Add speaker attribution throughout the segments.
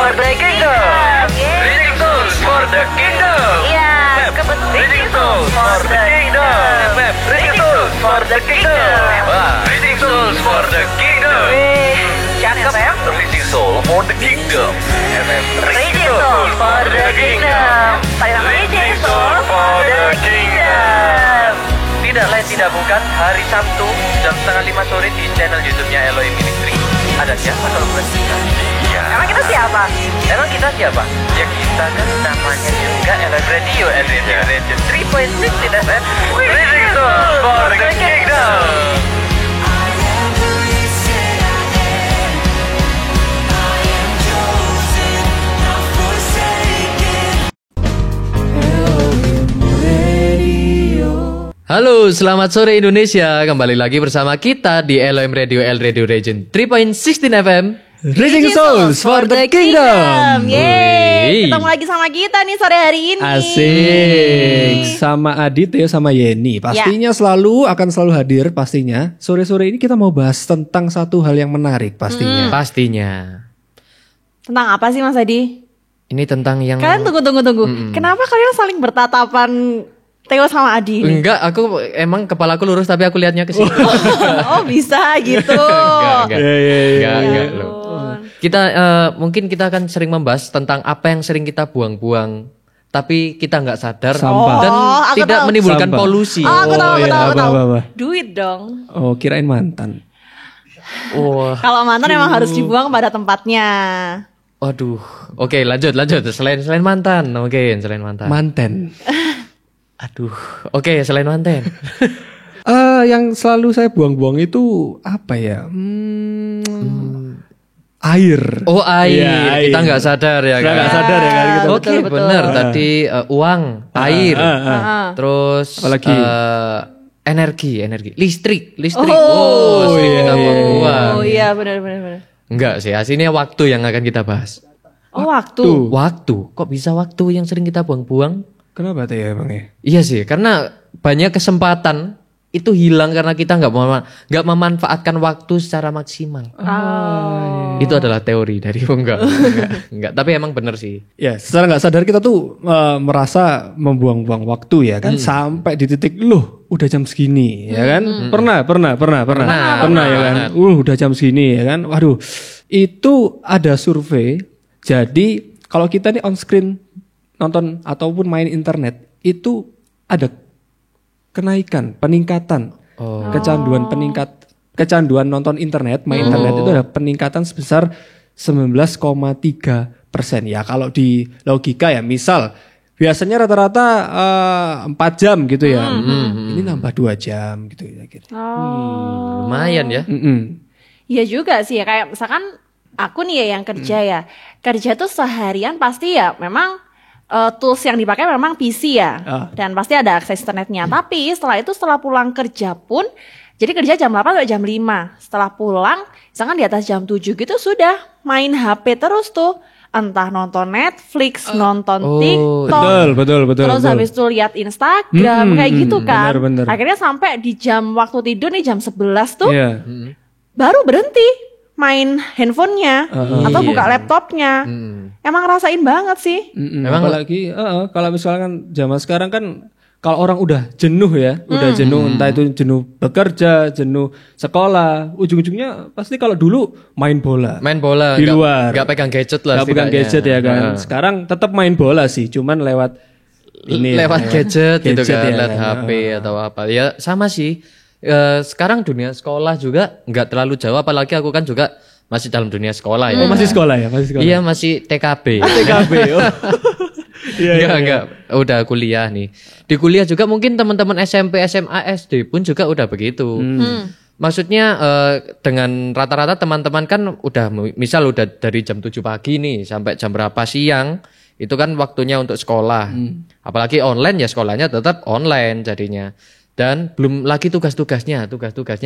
Speaker 1: for the kingdom. Reading Souls for the kingdom.
Speaker 2: Iya,
Speaker 1: Reading Souls for the kingdom. Reading Souls for the kingdom. Reading Souls for the kingdom.
Speaker 2: Cakep ya.
Speaker 1: Reading Soul for the kingdom.
Speaker 2: Reading Souls for the kingdom. Reading Souls for the kingdom.
Speaker 1: Tidak lain tidak bukan hari Sabtu jam 4:30 sore di channel YouTube-nya Elohim Ministry. Ada siapa kalau bukan kita? Iya.
Speaker 2: Emang kita siapa?
Speaker 1: Emang kita siapa? Ya kita kan namanya juga Elohim Radio and Radio 3.6 FM. Reading Souls for the kingdom.
Speaker 3: Halo, selamat sore Indonesia. Kembali lagi bersama kita di Elohim Radio L Radio Region 3.16 FM.
Speaker 4: Reading Souls for the Kingdom.
Speaker 2: Yeay, ketemu lagi sama kita nih sore hari ini.
Speaker 4: Asik. Sama Adit ya, sama Yeni. Pastinya selalu hadir pastinya. Sore-sore ini kita mau bahas tentang satu hal yang menarik pastinya.
Speaker 3: Pastinya.
Speaker 2: Tentang apa sih Mas Adi?
Speaker 3: Ini tentang yang
Speaker 2: Kalian tunggu. Kenapa kalian saling bertatapan Theo sama Adi ini?
Speaker 3: Enggak, aku emang kepalaku lurus tapi aku lihatnya ke sini.
Speaker 2: Oh, bisa gitu.
Speaker 3: Enggak loh. Kita mungkin kita akan sering membahas tentang apa yang sering kita buang-buang tapi kita nggak sadar dan tidak menimbulkan polusi.
Speaker 2: Aku tahu.
Speaker 4: Apa.
Speaker 2: Duit dong.
Speaker 4: Oh, kirain mantan.
Speaker 3: Wah.
Speaker 2: Kalau mantan emang harus dibuang pada tempatnya.
Speaker 3: Waduh. Oke, lanjut. Selain mantan. Oke, selain mantan.
Speaker 4: Manten.
Speaker 3: Aduh. Oke, selain mantan.
Speaker 4: Yang selalu saya buang-buang itu apa ya? Air.
Speaker 3: Oh, air.
Speaker 4: Ya,
Speaker 3: Kita nggak sadar ya kan?
Speaker 4: Nggak sadar ya kan? Gitu.
Speaker 3: Oke, benar. Tadi uang, air, terus
Speaker 4: apalagi?
Speaker 3: Energi, listrik.
Speaker 2: Oh,
Speaker 3: kita buang.
Speaker 2: Oh iya, benar.
Speaker 3: Enggak sih, aslinya waktu yang akan kita bahas.
Speaker 2: Oh, waktu.
Speaker 3: Waktu. Kok bisa waktu yang sering kita buang-buang?
Speaker 4: Kenapa tuh ya Bang ya?
Speaker 3: Iya sih, karena banyak kesempatan itu hilang karena kita nggak memanfaatkan waktu secara maksimal. Itu adalah teori dari enggak. Tapi emang benar sih.
Speaker 4: Ya, secara nggak sadar kita tuh merasa membuang-buang waktu ya kan, sampai di titik udah jam segini ya kan? Pernah ya kan? Udah jam segini ya kan? Waduh, itu ada survei. Jadi kalau kita nih on screen nonton ataupun main internet itu ada peningkatan kecanduan nonton internet, main internet itu ada peningkatan sebesar 19,3%. Ya kalau di logika ya, misal biasanya rata-rata 4 jam gitu ya, ini nambah 2 jam gitu ya.
Speaker 3: Lumayan ya.
Speaker 2: Iya juga sih ya, kayak misalkan aku nih ya yang kerja tuh seharian pasti ya memang tools yang dipakai memang PC ya, dan pasti ada akses internetnya. Tapi setelah pulang kerja pun, jadi kerja jam 8 atau jam 5. Setelah pulang, misalkan di atas jam 7 gitu sudah main HP terus tuh. Entah nonton Netflix, nonton TikTok.
Speaker 4: Betul.
Speaker 2: Terus habis itu lihat Instagram, kayak gitu kan.
Speaker 4: Bener.
Speaker 2: Akhirnya sampai di jam waktu tidur nih jam 11 tuh, baru berhenti main handphonenya atau buka laptopnya. Emang rasain banget sih.
Speaker 4: Emang apalagi kalau misalkan zaman sekarang kan kalau orang udah jenuh ya, entah itu jenuh bekerja, jenuh sekolah, ujung-ujungnya pasti kalau dulu main bola di luar,
Speaker 3: nggak pegang gadget lah,
Speaker 4: nggak pegang gadget ya kan. Sekarang tetap main bola sih, cuman lewat
Speaker 3: gadget gitu kan,
Speaker 4: ya,
Speaker 3: lewat HP atau apa. Ya sama sih. Sekarang dunia sekolah juga nggak terlalu jauh, apalagi aku kan juga masih dalam dunia sekolah ya.
Speaker 4: Masih sekolah ya?
Speaker 3: Iya, masih TKB.
Speaker 4: TKB.
Speaker 3: Enggak. Udah kuliah nih. Di kuliah juga mungkin teman-teman SMP, SMA, SD pun juga udah begitu. Maksudnya dengan rata-rata teman-teman kan udah dari jam 7 pagi nih sampai jam berapa siang, itu kan waktunya untuk sekolah. Apalagi online ya, sekolahnya tetap online jadinya. Dan belum lagi tugas-tugasnya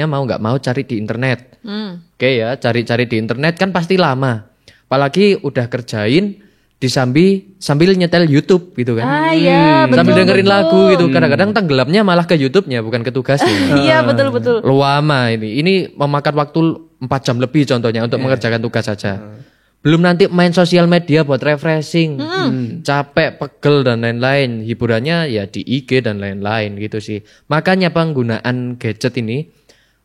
Speaker 3: mau nggak mau cari di internet. Oke ya, cari-cari di internet kan pasti lama. Apalagi udah kerjain sambil nyetel YouTube gitu kan.
Speaker 2: Iya, betul.
Speaker 3: Sambil dengerin lagu gitu. Kadang-kadang tenggelamnya malah ke YouTube-nya, bukan ke tugasnya.
Speaker 2: Iya, betul.
Speaker 3: Lama ini memakan waktu 4 jam lebih contohnya untuk mengerjakan tugas saja. Belum nanti main sosial media buat refreshing, capek, pegel dan lain-lain. Hiburannya ya di IG dan lain-lain gitu sih. Makanya penggunaan gadget ini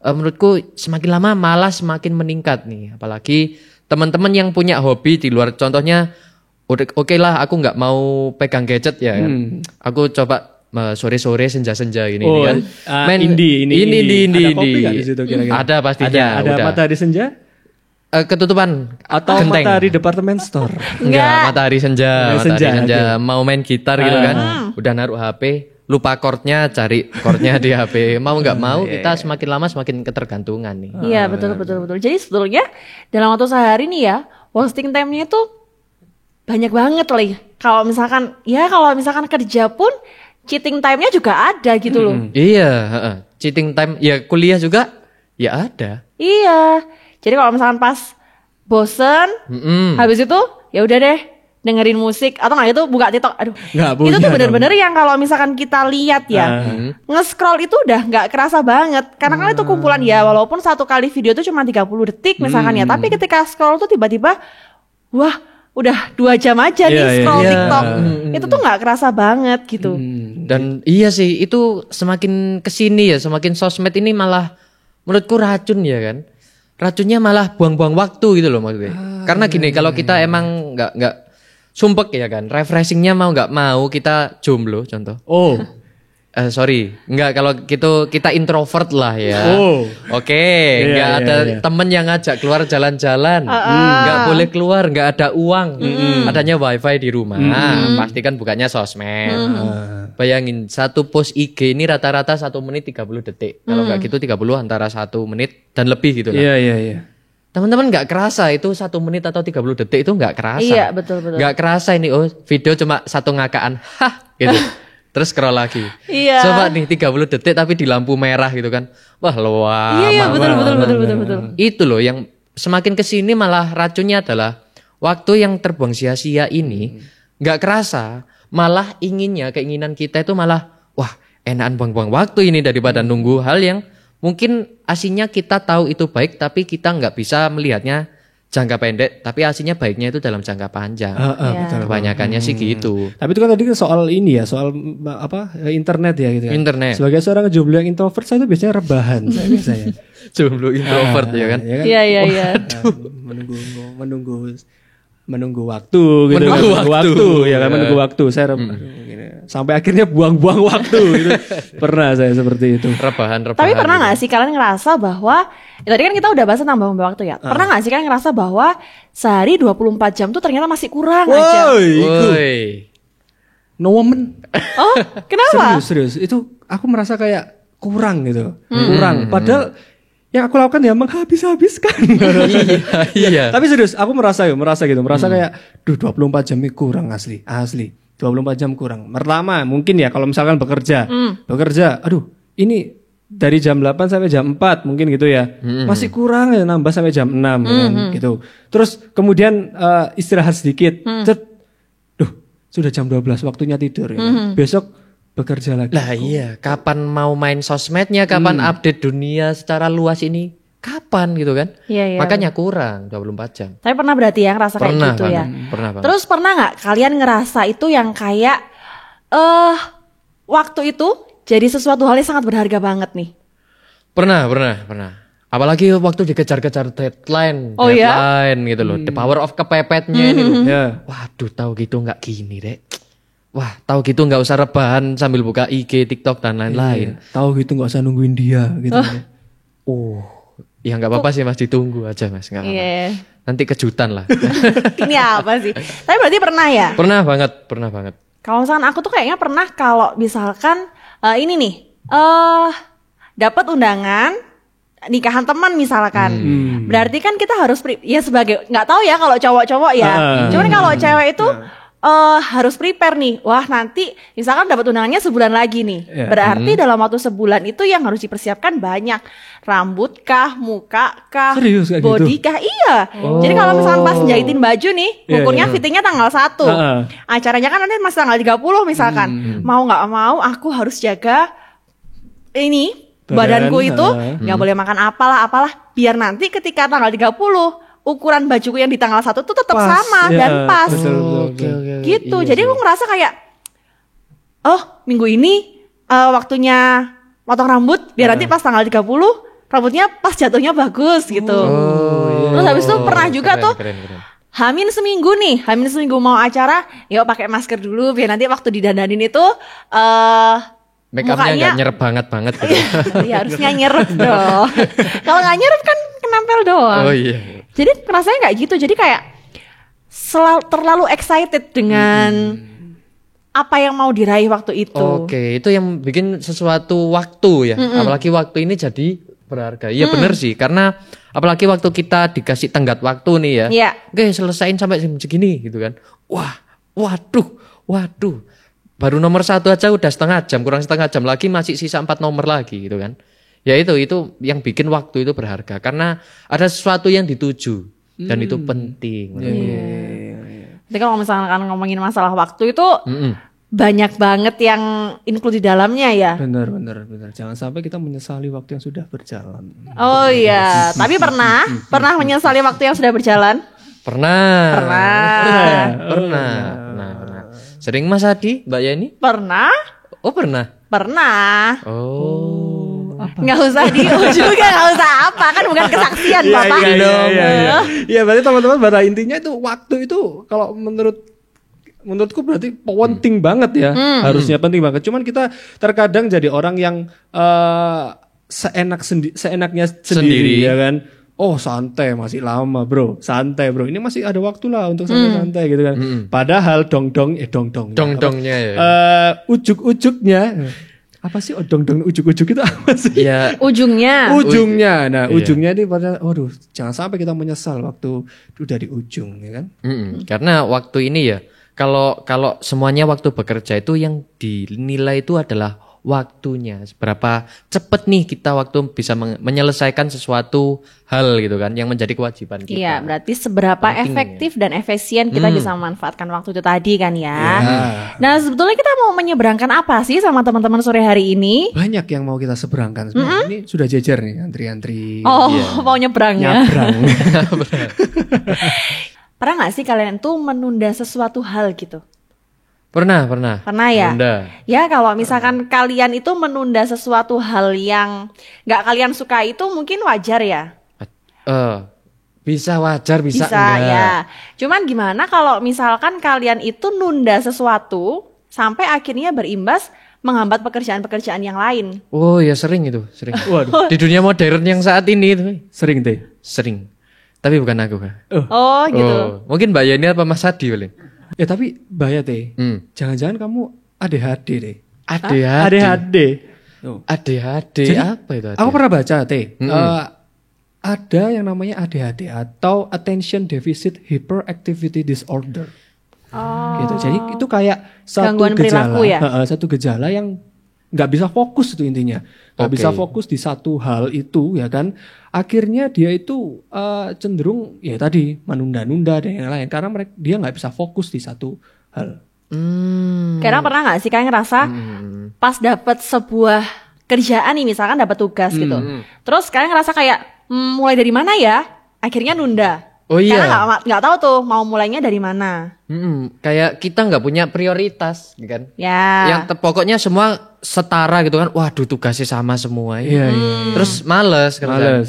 Speaker 3: menurutku semakin lama malah semakin meningkat nih. Apalagi teman-teman yang punya hobi di luar, contohnya oke lah aku nggak mau pegang gadget ya kan. Aku coba sore-sore senja-senja gini kan.
Speaker 4: Indie. Ada kopi nggak di situ kira-kira?
Speaker 3: Ada pastinya.
Speaker 4: Ada matahari senja?
Speaker 3: Ketutupan
Speaker 4: Atau
Speaker 3: genteng.
Speaker 4: matahari departemen store?
Speaker 3: Enggak, matahari senja.
Speaker 4: Okay.
Speaker 3: Mau main gitar gitu kan. Udah naruh HP, lupa chordnya, cari chordnya di HP. Mau nggak mau kita semakin lama semakin ketergantungan nih.
Speaker 2: Iya, betul. Jadi sebetulnya dalam waktu sehari nih ya, wasting time-nya itu banyak banget loh. Kalau misalkan kerja pun cheating time-nya juga ada gitu loh.
Speaker 3: Iya, cheating time ya kuliah juga ya ada.
Speaker 2: Iya. Jadi kalau misalkan pas bosen, habis itu ya udah deh dengerin musik atau nggak itu buka TikTok. Aduh, itu tuh bener-bener yang kalau misalkan kita lihat ya, nge-scroll itu udah nggak kerasa banget. Karena kan itu kumpulan ya, walaupun satu kali video itu cuma 30 detik misalkan ya, tapi ketika scroll tuh tiba-tiba, wah udah 2 jam aja nih scroll TikTok. Itu tuh nggak kerasa banget gitu.
Speaker 3: Dan iya sih, itu semakin kesini ya, semakin sosmed ini malah menurutku racun ya kan. Racunnya malah buang-buang waktu gitu loh maksudnya. Karena gini, kalau kita emang nggak sumpek ya kan, refreshingnya mau nggak mau kita jomblo contoh. Sorry, enggak, kalau gitu kita introvert lah ya. Oke, enggak ada temen yang ngajak keluar jalan-jalan. Enggak boleh keluar, enggak ada uang. Adanya wifi di rumah. Pasti kan bukannya sosmed. Bayangin satu post IG ini rata-rata 1 menit 30 detik. Kalau enggak gitu 30 antara 1 menit dan lebih gitu lah.
Speaker 4: Iya.
Speaker 3: Teman-teman enggak kerasa itu 1 menit atau 30 detik itu enggak kerasa.
Speaker 2: Iya, betul.
Speaker 3: Enggak kerasa ini video cuma satu ngakaan. Gitu. Terus scroll lagi.
Speaker 2: Iya.
Speaker 3: Coba nih 30 detik tapi di lampu merah gitu kan. Wah, lama.
Speaker 2: Iya, betul.
Speaker 3: Itu loh yang semakin kesini malah racunnya adalah waktu yang terbuang sia-sia ini nggak kerasa, malah keinginan kita itu malah wah, enakan buang-buang waktu ini daripada nunggu hal yang mungkin aslinya kita tahu itu baik tapi kita nggak bisa melihatnya jangka pendek, tapi aslinya baiknya itu dalam jangka panjang.
Speaker 4: Betul.
Speaker 3: Kebanyakannya sih gitu.
Speaker 4: Tapi itu kan tadi soal ini ya, soal internet ya gitu kan.
Speaker 3: Internet.
Speaker 4: Sebagai seorang jomblo yang introvert, saya itu biasanya rebahan. saya biasanya.
Speaker 3: Jomblo introvert ya kan.
Speaker 2: Iya.
Speaker 4: Menunggu waktu gitu. Menunggu waktu. Saya sampai akhirnya buang-buang waktu gitu. Pernah saya seperti itu.
Speaker 3: Rebahan.
Speaker 2: Tapi pernah nggak sih kalian ngerasa bahwa tadi kan kita udah bahas tentang buang waktu ya. Pernah nggak sih kalian ngerasa bahwa sehari 24 jam tuh ternyata masih kurang aja?
Speaker 3: Woi.
Speaker 4: No woman.
Speaker 2: Oh, kenapa?
Speaker 4: Serius. Itu aku merasa kayak kurang gitu. Kurang. Padahal yang aku lakukan ya menghabis-habiskan.
Speaker 3: Iya.
Speaker 4: Tapi serius, aku merasa gitu. Merasa kayak, 24 jam ini kurang asli. 24 jam kurang. Pertama, mungkin ya kalau misalkan bekerja, ini dari jam 8 sampai jam 4 mungkin gitu ya. Masih kurang ya, nambah sampai jam 6 gitu. Terus kemudian istirahat sedikit. Sudah jam 12 waktunya tidur ya. Besok bekerja lagi.
Speaker 3: Lah iya, kapan mau main sosmednya, kapan update dunia secara luas ini? Kapan gitu kan?
Speaker 2: Iya.
Speaker 3: Makanya kurang 24 jam.
Speaker 2: Tapi pernah berarti ya ngerasa kayak gitu ya?
Speaker 3: Pernah banget.
Speaker 2: Terus pernah nggak kalian ngerasa itu yang kayak waktu itu jadi sesuatu hal yang sangat berharga banget nih?
Speaker 3: Pernah. Apalagi waktu dikejar-kejar deadline gitu loh. The power of kepepetnya ini loh. Waduh, tahu gitu nggak gini deh. Wah, tahu gitu nggak usah rebahan sambil buka IG, TikTok dan lain-lain.
Speaker 4: Tahu gitu nggak usah nungguin dia gitu.
Speaker 3: Ya nggak apa-apa sih Mas, ditunggu aja Mas, nggak apa-apa. Nanti kejutan lah.
Speaker 2: Ini apa sih? Tapi berarti pernah ya?
Speaker 3: Pernah banget.
Speaker 2: Kalau misalkan aku tuh kayaknya pernah kalau misalkan ini nih, dapat undangan nikahan teman misalkan. Berarti kan kita harus ya sebagai, nggak tahu ya kalau cowok-cowok ya. Cuman kalau cewek itu harus prepare nih. Wah, nanti misalkan dapat undangannya sebulan lagi nih. Berarti dalam waktu sebulan itu yang harus dipersiapkan banyak. Rambut kah, muka kah, body kah? Iya. Jadi kalau misalkan pas jahitin baju nih, ukurnya fittingnya tanggal 1. Acaranya kan nanti masih tanggal 30 misalkan. Mau nggak mau aku harus jaga ini badanku itu nggak boleh makan apalah biar nanti ketika tanggal 30 ukuran bajuku yang di tanggal 1 tuh tetap
Speaker 4: Pas,
Speaker 2: sama
Speaker 4: ya,
Speaker 2: dan pas.
Speaker 4: betul.
Speaker 2: Gitu.
Speaker 4: Iya
Speaker 2: Jadi
Speaker 4: sih.
Speaker 2: aku ngerasa kayak minggu ini waktunya potong rambut biar nanti pas tanggal 30 rambutnya pas jatuhnya bagus gitu. Terus habis itu pernah juga
Speaker 3: Keren,
Speaker 2: tuh
Speaker 3: keren.
Speaker 2: Hamin seminggu mau acara, yuk pakai masker dulu biar nanti waktu didandanin itu
Speaker 3: Make upnya
Speaker 2: mukanya-
Speaker 3: nggak nyerep banget gitu.
Speaker 2: ya harusnya nyerep dong. Kalau nggak nyerep kan kenempel doang.
Speaker 3: Oh iya.
Speaker 2: Jadi rasanya nggak gitu. Jadi kayak terlalu excited dengan apa yang mau diraih waktu itu.
Speaker 3: Oke, itu yang bikin sesuatu waktu ya. Apalagi waktu ini jadi berharga. Iya bener sih, karena apalagi waktu kita dikasih tenggat waktu nih ya.
Speaker 2: Iya.
Speaker 3: Oke, selesain sampai jam segini gitu kan. Waduh. Baru nomor 1 aja udah setengah jam, kurang setengah jam lagi masih sisa 4 nomor lagi gitu kan. Ya itu yang bikin waktu itu berharga karena ada sesuatu yang dituju dan itu penting.
Speaker 2: Jadi kalau misalkan ngomongin masalah waktu itu banyak banget yang include di dalamnya ya.
Speaker 4: Benar. Jangan sampai kita menyesali waktu yang sudah berjalan.
Speaker 2: Oh iya, tapi pernah menyesali waktu yang sudah berjalan?
Speaker 3: Pernah.
Speaker 2: Pernah.
Speaker 3: Sering Mas Adi, Mbak Yani?
Speaker 2: Pernah?
Speaker 3: Oh pernah.
Speaker 2: Pernah.
Speaker 3: Oh.
Speaker 2: Nggak usah juga, nggak usah apa, kan bukan kesaksian Bapak.
Speaker 4: Iya, berarti teman-teman pada intinya itu waktu itu kalau menurutku berarti penting banget ya. Harusnya penting banget. Cuman kita terkadang jadi orang yang seenaknya sendiri ya kan. Oh santai masih lama bro, santai bro. Ini masih ada waktu lah untuk santai-santai gitu kan. Padahal
Speaker 3: Dong-dongnya ya.
Speaker 4: Ujuk-ujuknya apa sih? Dong-dong ujuk-ujuk itu apa sih?
Speaker 3: Ya.
Speaker 2: Ujungnya.
Speaker 4: Nah ujungnya ini pada, waduh jangan sampai kita menyesal waktu udah di ujung ya kan.
Speaker 3: Karena waktu ini ya, kalau semuanya waktu bekerja itu yang dinilai itu adalah waktunya. Seberapa cepet nih kita waktu bisa menyelesaikan sesuatu hal gitu kan yang menjadi kewajiban kita.
Speaker 2: Iya, berarti seberapa efektif dan efisien kita bisa memanfaatkan waktu itu tadi kan ya. Nah, sebetulnya kita mau menyeberangkan apa sih sama teman-teman sore hari ini?
Speaker 4: Banyak yang mau kita seberangkan. Ini sudah jejer nih antri-antri.
Speaker 2: Mau nyebrang ya?
Speaker 4: Nyabrang.
Speaker 2: Pernah gak sih kalian tuh menunda sesuatu hal gitu?
Speaker 3: Pernah
Speaker 2: Ya?
Speaker 3: Menunda.
Speaker 2: Ya kalau misalkan kalian itu menunda sesuatu hal yang gak kalian suka itu mungkin wajar ya?
Speaker 3: Bisa wajar, bisa enggak.
Speaker 2: Ya. Cuman gimana kalau misalkan kalian itu nunda sesuatu sampai akhirnya berimbas menghambat pekerjaan-pekerjaan yang lain?
Speaker 3: Oh ya sering itu, sering.
Speaker 4: Waduh.
Speaker 3: Di dunia modern yang saat ini itu.
Speaker 4: Sering deh.
Speaker 3: Sering. Tapi bukan aku kan.
Speaker 2: Oh gitu.
Speaker 3: Mungkin Mbak Yani apa Mas Adi paling.
Speaker 4: Ya tapi bahaya teh. Jangan-jangan kamu ADHD deh.
Speaker 3: ADHD. ADHD
Speaker 4: Jadi,
Speaker 3: apa itu?
Speaker 4: Aku pernah baca teh. Ada yang namanya ADHD atau Attention Deficit Hyperactivity Disorder. Gitu. Jadi itu kayak satu
Speaker 2: Gangguan perilaku ya?
Speaker 4: Satu gejala yang nggak bisa fokus itu intinya. Nggak bisa fokus di satu hal itu ya kan. Akhirnya dia itu cenderung ya tadi menunda-nunda dan yang lain karena dia nggak bisa fokus di satu hal.
Speaker 2: Karena pernah nggak sih kalian ngerasa pas dapat sebuah kerjaan nih misalkan dapat tugas gitu, terus kalian ngerasa kayak mulai dari mana ya? Akhirnya nunda.
Speaker 3: Oh iya.
Speaker 2: Karena nggak tahu tuh mau mulainya dari mana.
Speaker 3: Kayak kita nggak punya prioritas, kan?
Speaker 2: Ya.
Speaker 3: Yang pokoknya semua setara gitu kan. Waduh tugasnya sama semua.
Speaker 4: Iya.
Speaker 3: Terus males.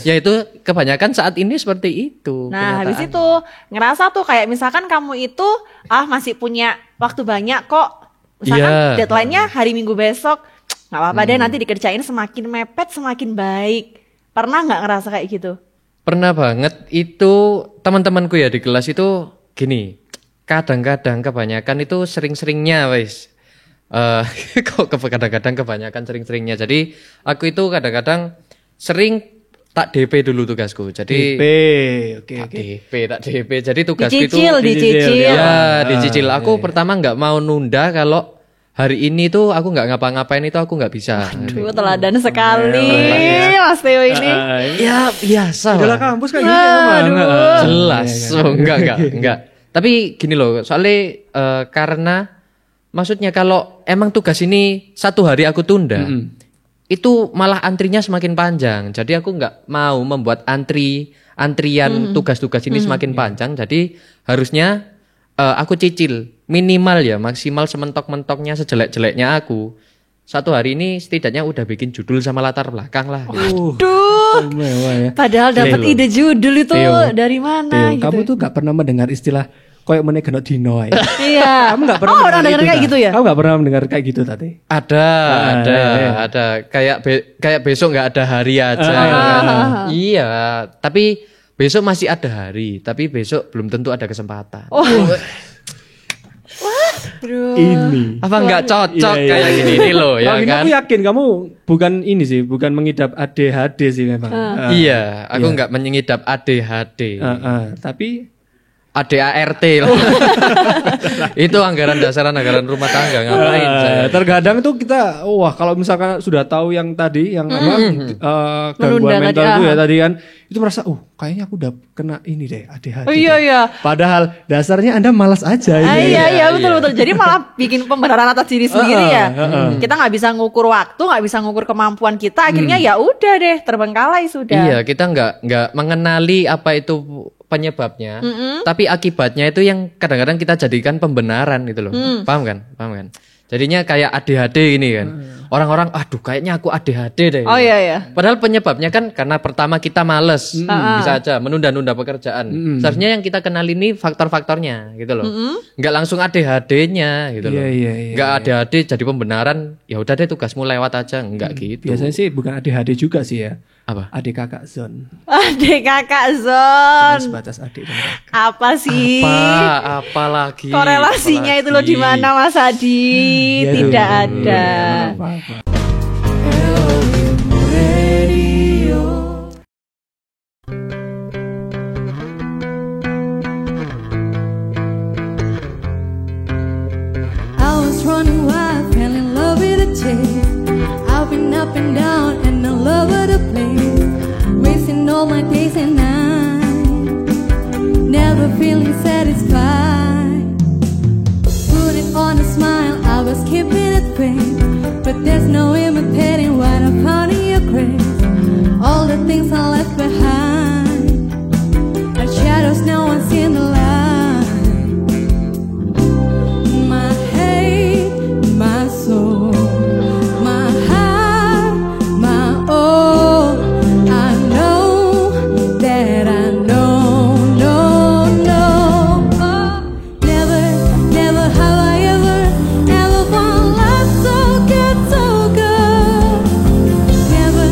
Speaker 3: Ya itu kebanyakan saat ini seperti itu.
Speaker 2: Nah habis itu ngerasa tuh kayak misalkan kamu itu masih punya waktu banyak kok. Misalkan deadline-nya hari Minggu besok. Nggak apa-apa deh nanti dikerjain semakin mepet semakin baik. Pernah nggak ngerasa kayak gitu?
Speaker 3: Pernah banget. Itu teman-temanku ya di kelas itu gini. Kadang-kadang kebanyakan itu sering-seringnya wis. Kok kadang-kadang kebanyakan sering-seringnya. Jadi aku itu kadang-kadang sering tak DP dulu tugasku. Jadi tak DP. Jadi tugasku
Speaker 2: dicicil.
Speaker 3: Ya, dicicil. Aku pertama nggak mau nunda kalau hari ini tuh aku nggak ngapa-ngapain itu aku nggak bisa.
Speaker 2: Aduh, teladan sekali Mas Theo ini.
Speaker 3: Ya biasa.
Speaker 4: Adalah kampus kayak gini
Speaker 3: Jelas. Enggak. Tapi gini loh, soalnya karena maksudnya kalau emang tugas ini satu hari aku tunda, itu malah antrinya semakin panjang. Jadi aku nggak mau membuat antri antrian tugas-tugas ini semakin panjang. Jadi harusnya aku cicil minimal ya maksimal sementok-mentoknya sejelek-jeleknya aku. Satu hari ini setidaknya udah bikin judul sama latar belakang lah.
Speaker 2: Duh.
Speaker 4: Ya.
Speaker 2: Padahal dapat ide judul itu dari mana gitu.
Speaker 4: Kamu tuh gak pernah mendengar istilah koyok meneh genok dino ya.
Speaker 2: Iya.
Speaker 4: Kamu gak pernah
Speaker 2: dengar kayak gitu ya?
Speaker 4: Kamu gak pernah mendengar kayak gitu tadi?
Speaker 3: Ada. Kayak besok nggak ada hari aja. Kan? Iya, tapi besok masih ada hari, tapi besok belum tentu ada kesempatan.
Speaker 2: Bro.
Speaker 4: Ini.
Speaker 3: Apa nggak cocok kayak gini nih loh ya kan?
Speaker 4: Aku yakin kamu bukan ini sih, bukan mengidap ADHD sih memang.
Speaker 3: Iya, aku nggak mengidap ADHD.
Speaker 4: Tapi
Speaker 3: ADART lah. Itu anggaran dasaran anggaran rumah tangga ngapain saya?
Speaker 4: Terkadang tuh kita kalau misalkan sudah tahu yang tadi yang gangguan mental itu ya tadi kan itu merasa kayaknya aku udah kena ini deh ADHD.
Speaker 2: Iya.
Speaker 4: Padahal dasarnya Anda malas aja ini.
Speaker 2: Iya betul. Jadi malah bikin pembenaran atas diri sendiri ya. Kita nggak bisa ngukur waktu, nggak bisa ngukur kemampuan kita. Akhirnya ya udah deh terbengkalai sudah.
Speaker 3: Iya, kita nggak mengenali apa itu penyebabnya, tapi akibatnya itu yang kadang-kadang kita jadikan pembenaran gitu loh. Paham kan? Jadinya kayak ADHD ini kan. Orang-orang aduh kayaknya aku ADHD deh.
Speaker 2: Oh iya.
Speaker 3: Padahal penyebabnya kan karena pertama kita males. Bisa aja menunda-nunda pekerjaan. Seharusnya yang kita kenal ini faktor-faktornya gitu loh. Enggak langsung ADHD-nya gitu loh. Enggak ADHD jadi pembenaran, ya udah deh tugasmu lewat aja, enggak gitu.
Speaker 4: Biasanya sih bukan ADHD juga sih ya.
Speaker 3: Apa?
Speaker 4: Adik kakak zone.
Speaker 2: Adik kakak zone.
Speaker 4: Sebatas adik dan kakak.
Speaker 2: Apa sih?
Speaker 3: Apa lagi?
Speaker 2: Korelasinya itu loh di mana Mas Adi? Tidak ada.
Speaker 5: I was running wild, fell in love with a chase. I've been up and down and in love with a place. Wasting all my days and nights, never feeling satisfied. Putting on a smile, I was keeping it fake, but there's no imitating what I found in your grace. All the things I left behind are shadows, no one's in the light. My hate, my soul, my heart, my all. I know that I know, no. Oh, never have I ever found love so good, so good. Never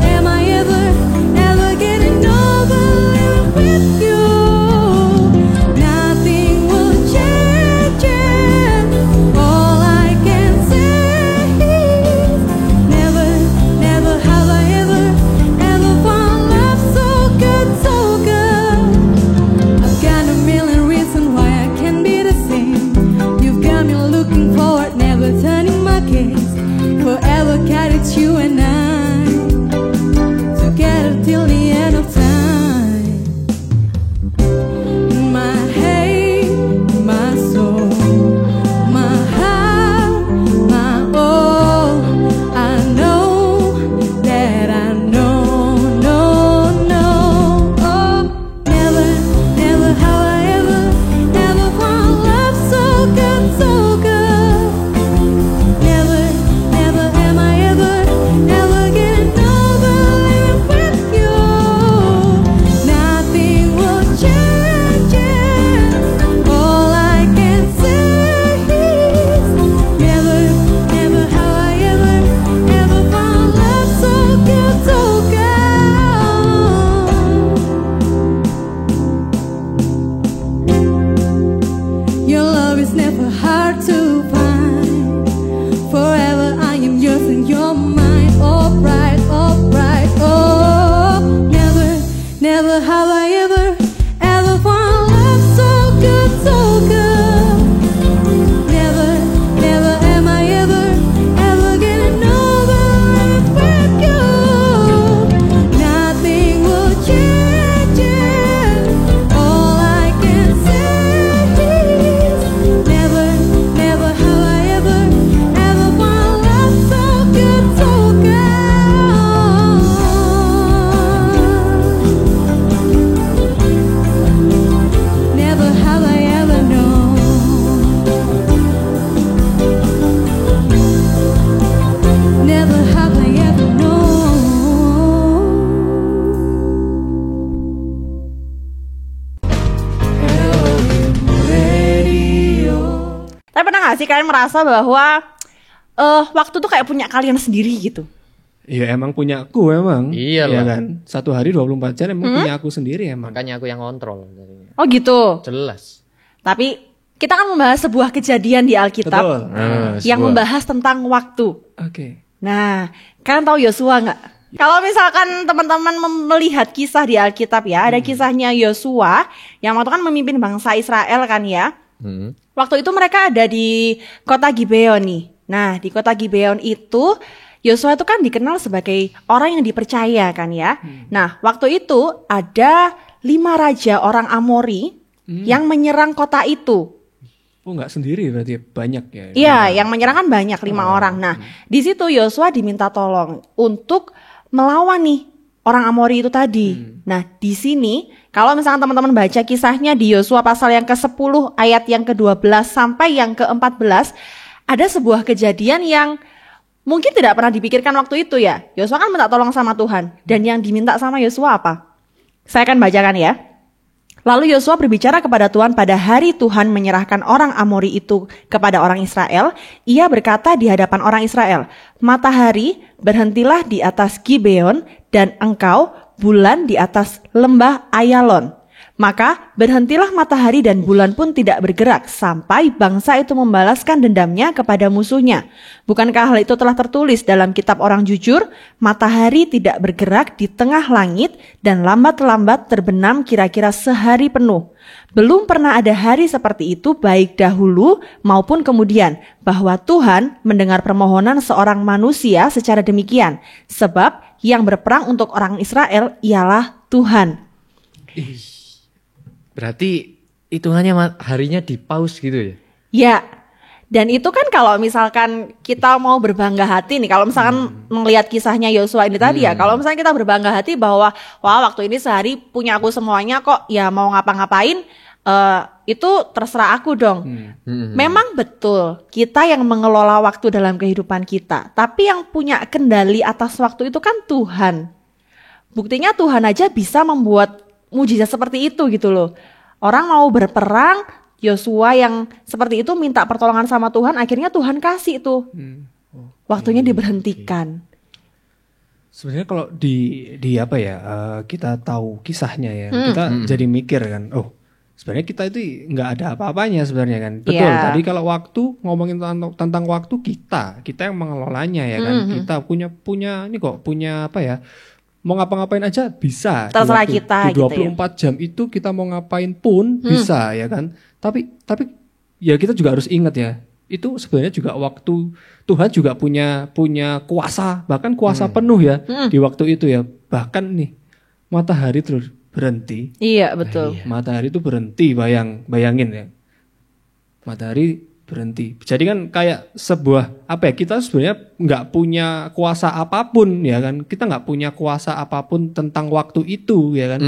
Speaker 5: am I ever getting over living with you. Nothing will change it. All I can say is never have I ever found love so good, so good. I've got a million reasons why I can't be the same. You've got me looking forward, never turning my gaze. Forever got it's you and I, together till the end of time. My hate, my soul, my heart, my all. I know that I know, no. Oh, never have I ever found love so good, so good. Never am I ever getting over living with you. Nothing will change it. All I can say is never have I ever found love so good, so good. Your love is never hard to find. Forever I am yours and you're mine. All right. Oh, never have I ever found love so good, so good. Never am I ever getting over living with you. Nothing will change it. All I can say is never have I ever found love so good, so good.
Speaker 2: pernah gak sih kalian merasa bahwa waktu tuh kayak punya kalian sendiri gitu?
Speaker 4: Iya emang punya aku emang.
Speaker 3: Iya
Speaker 4: ya
Speaker 3: lah.
Speaker 4: kan. 1 hari 24 jam emang punya aku sendiri emang.
Speaker 3: Makanya aku yang kontrol.
Speaker 2: Oh gitu.
Speaker 3: Jelas.
Speaker 2: Tapi kita kan membahas sebuah kejadian di Alkitab
Speaker 4: Betul.
Speaker 2: yang membahas tentang waktu.
Speaker 4: Oke.
Speaker 2: Nah, kalian tahu Yosua nggak? Kalau misalkan teman-teman melihat kisah di Alkitab ya, ada kisahnya Yosua yang waktu kan memimpin bangsa Israel kan ya. Waktu itu mereka ada di kota Gibeon nih. Nah, di kota Gibeon itu Yosua itu kan dikenal sebagai orang yang dipercaya kan ya. Nah, waktu itu ada 5 raja orang Amori yang menyerang kota itu.
Speaker 4: Oh nggak sendiri berarti banyak ya?
Speaker 2: Iya, yang menyerang kan banyak 5 orang. Nah, di situ Yosua diminta tolong untuk melawan nih orang Amori itu tadi. Nah, di sini kalau misalkan teman-teman baca kisahnya di Yosua pasal yang ke-10 ayat yang ke-12 sampai yang ke-14, ada sebuah kejadian yang mungkin tidak pernah dipikirkan waktu itu ya. Yosua kan minta tolong sama Tuhan. Dan yang diminta sama Yosua apa? Saya akan bacakan ya. Lalu Yosua berbicara kepada Tuhan pada hari Tuhan menyerahkan orang Amori itu kepada orang Israel. Ia berkata di hadapan orang Israel, "Matahari, berhentilah di atas Gibeon, dan engkau, bulan, di atas lembah Ayalon." Maka berhentilah matahari dan bulan pun tidak bergerak sampai bangsa itu membalaskan dendamnya kepada musuhnya. Bukankah hal itu telah tertulis dalam kitab orang jujur? Matahari tidak bergerak di tengah langit dan lambat-lambat terbenam kira-kira sehari penuh. Belum pernah ada hari seperti itu baik dahulu maupun kemudian, bahwa Tuhan mendengar permohonan seorang manusia secara demikian. Sebab yang berperang untuk orang Israel ialah Tuhan.
Speaker 3: Berarti hitungannya harinya di pause gitu ya?
Speaker 2: Ya, dan itu kan kalau misalkan kita mau berbangga hati nih, kalau misalkan melihat kisahnya Yosua ini tadi ya, kalau misalnya kita berbangga hati bahwa wah waktu ini sehari punya aku semuanya kok, ya mau ngapa-ngapain itu terserah aku dong. Memang betul kita yang mengelola waktu dalam kehidupan kita, tapi yang punya kendali atas waktu itu kan Tuhan. Buktinya Tuhan aja bisa membuat mujizat seperti itu gitu loh. Orang mau berperang, Yosua yang seperti itu minta pertolongan sama Tuhan, akhirnya Tuhan kasih tuh. Waktunya diberhentikan.
Speaker 4: Sebenarnya kalau di apa ya, kita tahu kisahnya ya, kita jadi mikir kan, oh sebenarnya kita itu nggak ada apa-apanya sebenarnya kan. Betul, tadi kalau waktu, ngomongin tentang waktu, kita yang mengelolanya ya kan. Kita punya ini kok, punya apa ya, mau ngapa-ngapain aja bisa.
Speaker 2: Terserah kita
Speaker 4: di 24
Speaker 2: gitu ya.
Speaker 4: jam itu kita mau ngapain pun bisa ya kan. Tapi ya kita juga harus ingat ya, itu sebenarnya juga waktu Tuhan juga punya kuasa, bahkan kuasa penuh ya di waktu itu ya. Bahkan nih matahari terus berhenti.
Speaker 2: Iya betul.
Speaker 4: Matahari itu berhenti, bayangin ya. Matahari berhenti. Jadi kan kayak sebuah apa ya, kita sebenarnya nggak punya kuasa apapun ya kan. Kita nggak punya kuasa apapun tentang waktu itu ya kan.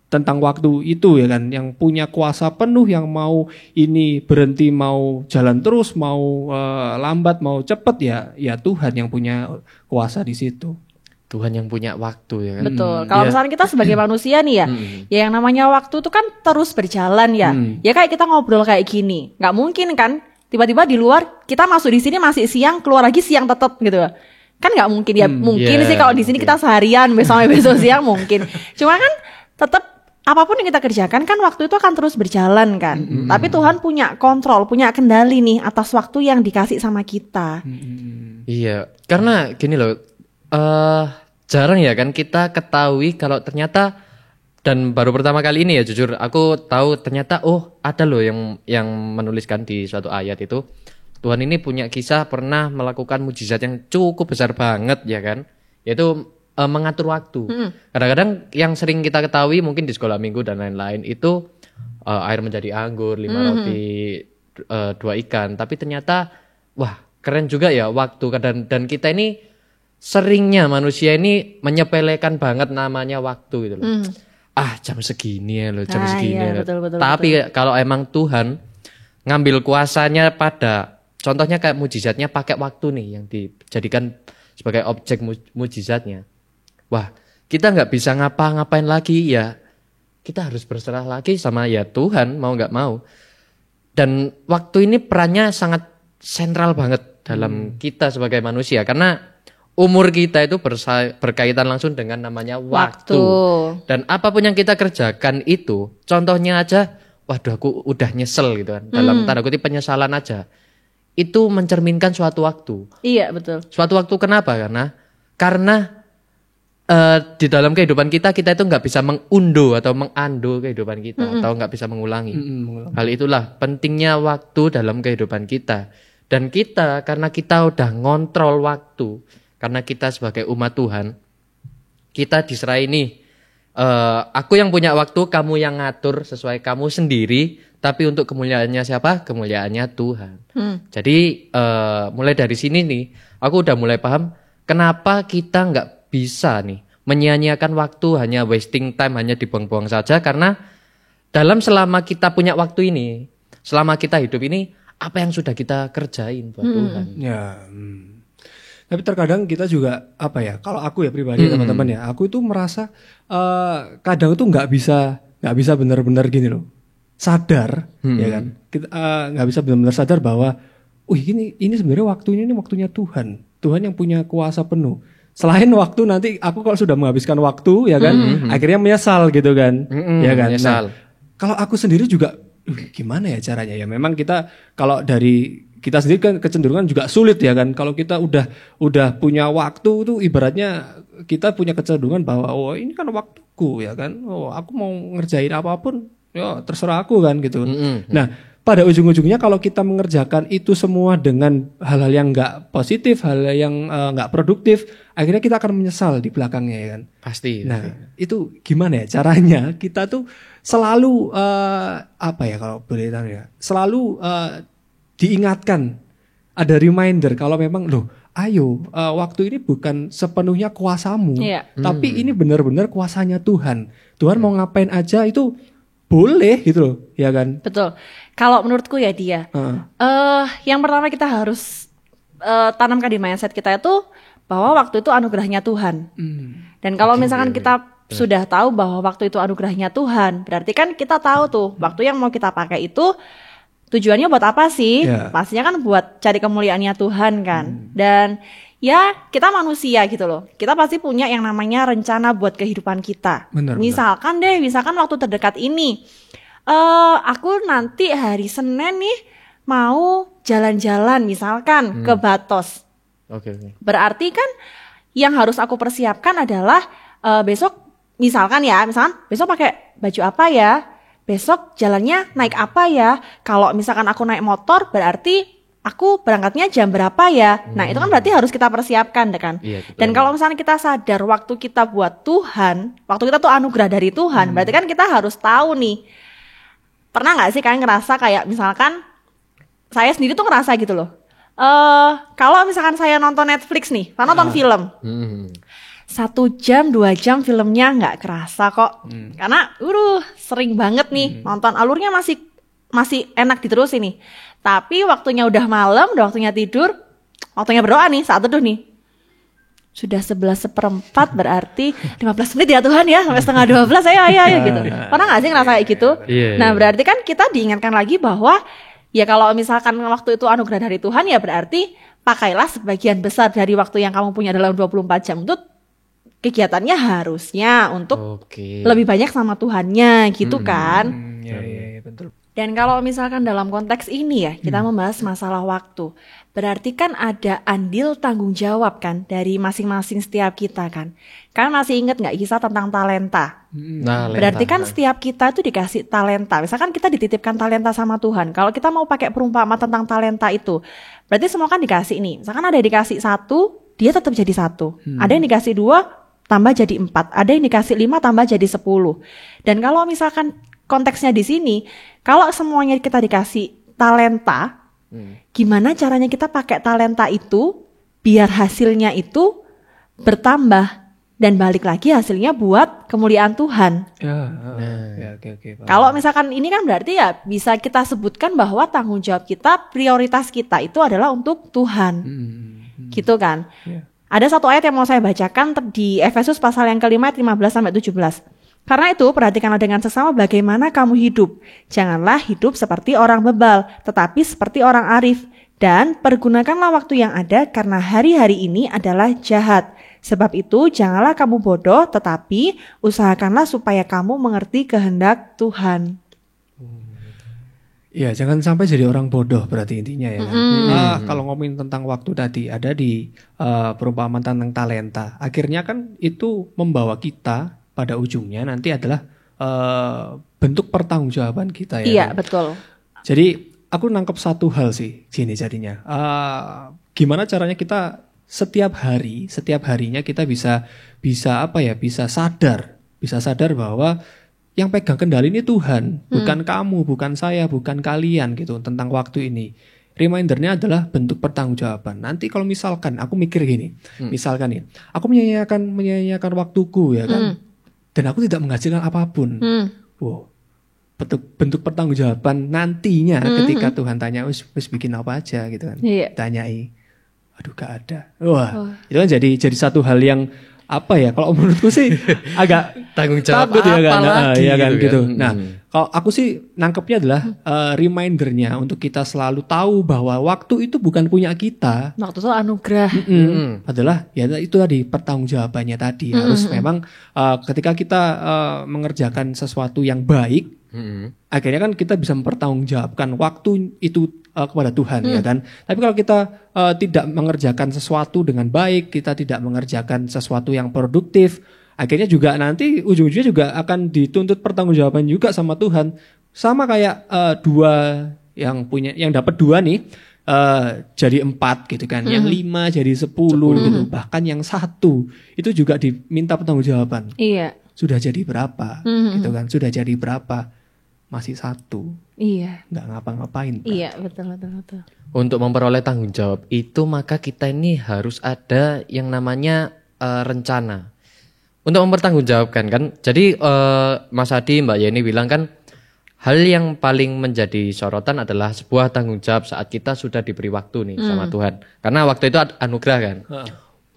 Speaker 4: Tentang waktu itu ya kan. Yang punya kuasa penuh, yang mau ini berhenti, mau jalan terus, mau lambat, mau cepet ya Tuhan yang punya kuasa di situ.
Speaker 3: Tuhan yang punya waktu ya kan.
Speaker 2: Betul. Kalau misalnya kita sebagai manusia nih ya, ya yang namanya waktu itu kan terus berjalan ya. Ya kayak kita ngobrol kayak gini, nggak mungkin kan tiba-tiba di luar kita masuk di sini masih siang, keluar lagi siang tetap gitu. Kan nggak mungkin ya. Mungkin sih kalau di sini kita seharian, sampai besok siang mungkin. Cuma kan tetap apapun yang kita kerjakan kan waktu itu akan terus berjalan kan. Tapi Tuhan punya kontrol, punya kendali nih atas waktu yang dikasih sama kita.
Speaker 3: Iya, karena gini loh. Jarang ya kan kita ketahui kalau ternyata, dan baru pertama kali ini ya jujur aku tahu ternyata ada loh yang menuliskan di suatu ayat itu Tuhan ini punya kisah pernah melakukan mujizat yang cukup besar banget ya kan, yaitu mengatur waktu. Kadang-kadang yang sering kita ketahui mungkin di sekolah minggu dan lain-lain itu air menjadi anggur, 5 roti 2 ikan, tapi ternyata wah keren juga ya waktu. Dan kita ini seringnya manusia ini menyepelekan banget namanya waktu gitu loh. Jam segini ya loh, jam segini ya.
Speaker 2: Betul,
Speaker 3: Tapi kalau emang Tuhan ngambil kuasanya pada, contohnya kayak mujizatnya pakai waktu nih yang dijadikan sebagai objek mujizatnya. Wah, kita nggak bisa ngapa-ngapain lagi ya. Kita harus berserah lagi sama ya Tuhan, mau nggak mau. Dan waktu ini perannya sangat sentral banget dalam kita sebagai manusia karena umur kita itu berkaitan langsung dengan namanya waktu. Dan apapun yang kita kerjakan itu, contohnya aja, waduh aku udah nyesel gitu kan. Dalam tanda kutip penyesalan aja. Itu mencerminkan suatu waktu.
Speaker 2: Iya, betul.
Speaker 3: Suatu waktu kenapa? Karena di dalam kehidupan kita itu nggak bisa mengunduh atau mengando kehidupan kita atau nggak bisa mengulangi. Hal itulah pentingnya waktu dalam kehidupan kita. Dan kita karena kita udah ngontrol waktu, karena kita sebagai umat Tuhan, kita diserahin nih. Aku yang punya waktu, kamu yang ngatur sesuai kamu sendiri. Tapi untuk kemuliaannya siapa? Kemuliaannya Tuhan. Jadi mulai dari sini nih, aku udah mulai paham kenapa kita nggak bisa nih menyia-nyiakan waktu, hanya wasting time, hanya dibuang-buang saja. Karena selama kita punya waktu ini, selama kita hidup ini, apa yang sudah kita kerjain buat Tuhan?
Speaker 4: Ya. Tapi terkadang kita juga kalau aku ya pribadi teman-teman ya, aku itu merasa kadang itu nggak bisa benar-benar gini loh, sadar ya kan, kita nggak bisa benar-benar sadar bahwa, ini sebenarnya waktunya ini waktunya Tuhan yang punya kuasa penuh. Selain waktu nanti aku kalau sudah menghabiskan waktu ya kan, akhirnya menyesal gitu kan, ya kan. Nah, kalau aku sendiri juga gimana ya caranya ya? Memang kita kalau dari kita sendiri kan kecenderungan juga sulit ya kan. Kalau kita udah punya waktu tuh ibaratnya kita punya kecenderungan bahwa ini kan waktuku ya kan. Aku mau ngerjain apapun ya terserah aku kan gitu. Nah, pada ujung-ujungnya kalau kita mengerjakan itu semua dengan hal-hal yang nggak positif, hal yang nggak produktif, akhirnya kita akan menyesal di belakangnya ya kan.
Speaker 3: Pasti.
Speaker 4: Nah, itu gimana ya caranya? Kita tuh selalu kalau boleh tahu ya, selalu diingatkan, ada reminder kalau memang waktu ini bukan sepenuhnya kuasamu, tapi ini benar-benar kuasanya Tuhan. Tuhan mau ngapain aja itu boleh gitu loh, ya kan?
Speaker 2: Betul. Kalau menurutku ya dia, yang pertama kita harus tanamkan di mindset kita itu bahwa waktu itu anugerahnya Tuhan. Dan kalau misalkan kita sudah tahu bahwa waktu itu anugerahnya Tuhan, berarti kan kita tahu tuh waktu yang mau kita pakai itu tujuannya buat apa sih? Pastinya kan buat cari kemuliaannya Tuhan kan. Dan ya kita manusia gitu loh. Kita pasti punya yang namanya rencana buat kehidupan kita. Misalkan waktu terdekat ini, aku nanti hari Senin nih mau jalan-jalan misalkan ke Batos. Berarti kan yang harus aku persiapkan adalah besok misalkan besok pakai baju apa ya? Besok jalannya naik apa ya? Kalau misalkan aku naik motor berarti aku berangkatnya jam berapa ya? Nah itu kan berarti harus kita persiapkan kan? Dan kalau misalnya kita sadar waktu kita buat Tuhan, waktu kita tuh anugerah dari Tuhan, berarti kan kita harus tahu nih. Pernah gak sih kalian ngerasa kayak misalkan, saya sendiri tuh ngerasa gitu loh. Kalau misalkan saya nonton Netflix nih, saya nonton film. 1 jam 2 jam filmnya nggak kerasa kok, karena sering banget nih nonton, alurnya masih enak diterusin nih. Tapi waktunya udah malam, udah waktunya tidur, waktunya berdoa nih saat teduh nih, sudah 11:04 berarti 15 menit ya Tuhan ya, sampai setengah 12 ayo gitu. Pernah nggak sih ngerasa kayak gitu? Nah berarti kan kita diingatkan lagi bahwa ya kalau misalkan waktu itu anugerah dari Tuhan ya berarti pakailah sebagian besar dari waktu yang kamu punya dalam 24 jam itu kegiatannya harusnya untuk lebih banyak sama Tuhannya gitu kan.
Speaker 4: Iya, betul.
Speaker 2: Dan kalau misalkan dalam konteks ini ya kita membahas masalah waktu, berarti kan ada andil tanggung jawab kan dari masing-masing setiap kita kan. Kalian masih ingat gak kisah tentang talenta? Berarti kan setiap kita itu dikasih talenta. Misalkan kita dititipkan talenta sama Tuhan. Kalau kita mau pakai perumpamaan tentang talenta itu, berarti semua kan dikasih nih. Misalkan ada yang dikasih 1, dia tetap jadi 1. Ada yang dikasih 2 tambah jadi 4, ada yang dikasih 5 tambah jadi 10. Dan kalau misalkan konteksnya di sini, kalau semuanya kita dikasih talenta, gimana caranya kita pakai talenta itu biar hasilnya itu bertambah dan balik lagi hasilnya buat kemuliaan Tuhan. Kalau misalkan ini kan berarti ya bisa kita sebutkan bahwa tanggung jawab kita, prioritas kita itu adalah untuk Tuhan. Gitu kan? Ada satu ayat yang mau saya bacakan di Efesus pasal yang ke-5 ayat 15-17. Karena itu, perhatikanlah dengan seksama bagaimana kamu hidup. Janganlah hidup seperti orang bebal, tetapi seperti orang arif. Dan pergunakanlah waktu yang ada karena hari-hari ini adalah jahat. Sebab itu, janganlah kamu bodoh, tetapi usahakanlah supaya kamu mengerti kehendak Tuhan.
Speaker 4: Ya, jangan sampai jadi orang bodoh berarti intinya ya. Kalau ngomongin tentang waktu tadi, ada di perumpamaan tentang talenta. Akhirnya kan itu membawa kita pada ujungnya nanti adalah bentuk pertanggungjawaban kita ya.
Speaker 2: Iya,
Speaker 4: kan?
Speaker 2: betul.
Speaker 4: Jadi aku nangkep satu hal sih gini jadinya. Gimana caranya kita setiap harinya kita bisa sadar bahwa yang pegang kendali ini Tuhan, bukan kamu, bukan saya, bukan kalian gitu tentang waktu ini. Remindernya adalah bentuk pertanggungjawaban. Nanti kalau misalkan aku mikir gini, misalkan nih, aku menyanyiakan waktuku ya kan, dan aku tidak menghasilkan apapun. Wow, bentuk pertanggungjawaban nantinya ketika Tuhan tanya, wis bikin apa aja gitu kan, tanyai, aduh gak ada. Wah, itu kan jadi satu hal yang apa ya? Kalau menurutku sih agak
Speaker 3: tanggung jawab
Speaker 4: takut ya kan,
Speaker 3: lagi
Speaker 4: ya kan gitu.
Speaker 3: Kan?
Speaker 4: Nah, kalau aku sih nangkepnya adalah remindernya untuk kita selalu tahu bahwa waktu itu bukan punya kita.
Speaker 2: Waktu itu anugerah.
Speaker 4: Adalah ya itu tadi pertanggungjawabannya tadi harus memang ketika kita mengerjakan sesuatu yang baik, akhirnya kan kita bisa mempertanggungjawabkan waktu itu kepada Tuhan ya kan. Tapi kalau kita tidak mengerjakan sesuatu dengan baik, kita tidak mengerjakan sesuatu yang produktif, akhirnya juga nanti ujung-ujungnya juga akan dituntut pertanggungjawaban juga sama Tuhan. Sama kayak yang dapat 2 nih jadi 4 gitu kan, yang 5 jadi 10 gitu, bahkan yang 1 itu juga diminta pertanggungjawaban.
Speaker 2: Iya.
Speaker 4: Sudah jadi berapa gitu kan, sudah jadi berapa, masih 1.
Speaker 2: Iya.
Speaker 4: Nggak ngapa-ngapain.
Speaker 2: Iya, betul.
Speaker 3: Untuk memperoleh tanggung jawab itu maka kita ini harus ada yang namanya rencana untuk mempertanggungjawabkan kan. Jadi Mas Adi, Mbak Yeni bilang kan hal yang paling menjadi sorotan adalah sebuah tanggung jawab saat kita sudah diberi waktu nih sama Tuhan. Karena waktu itu anugerah kan.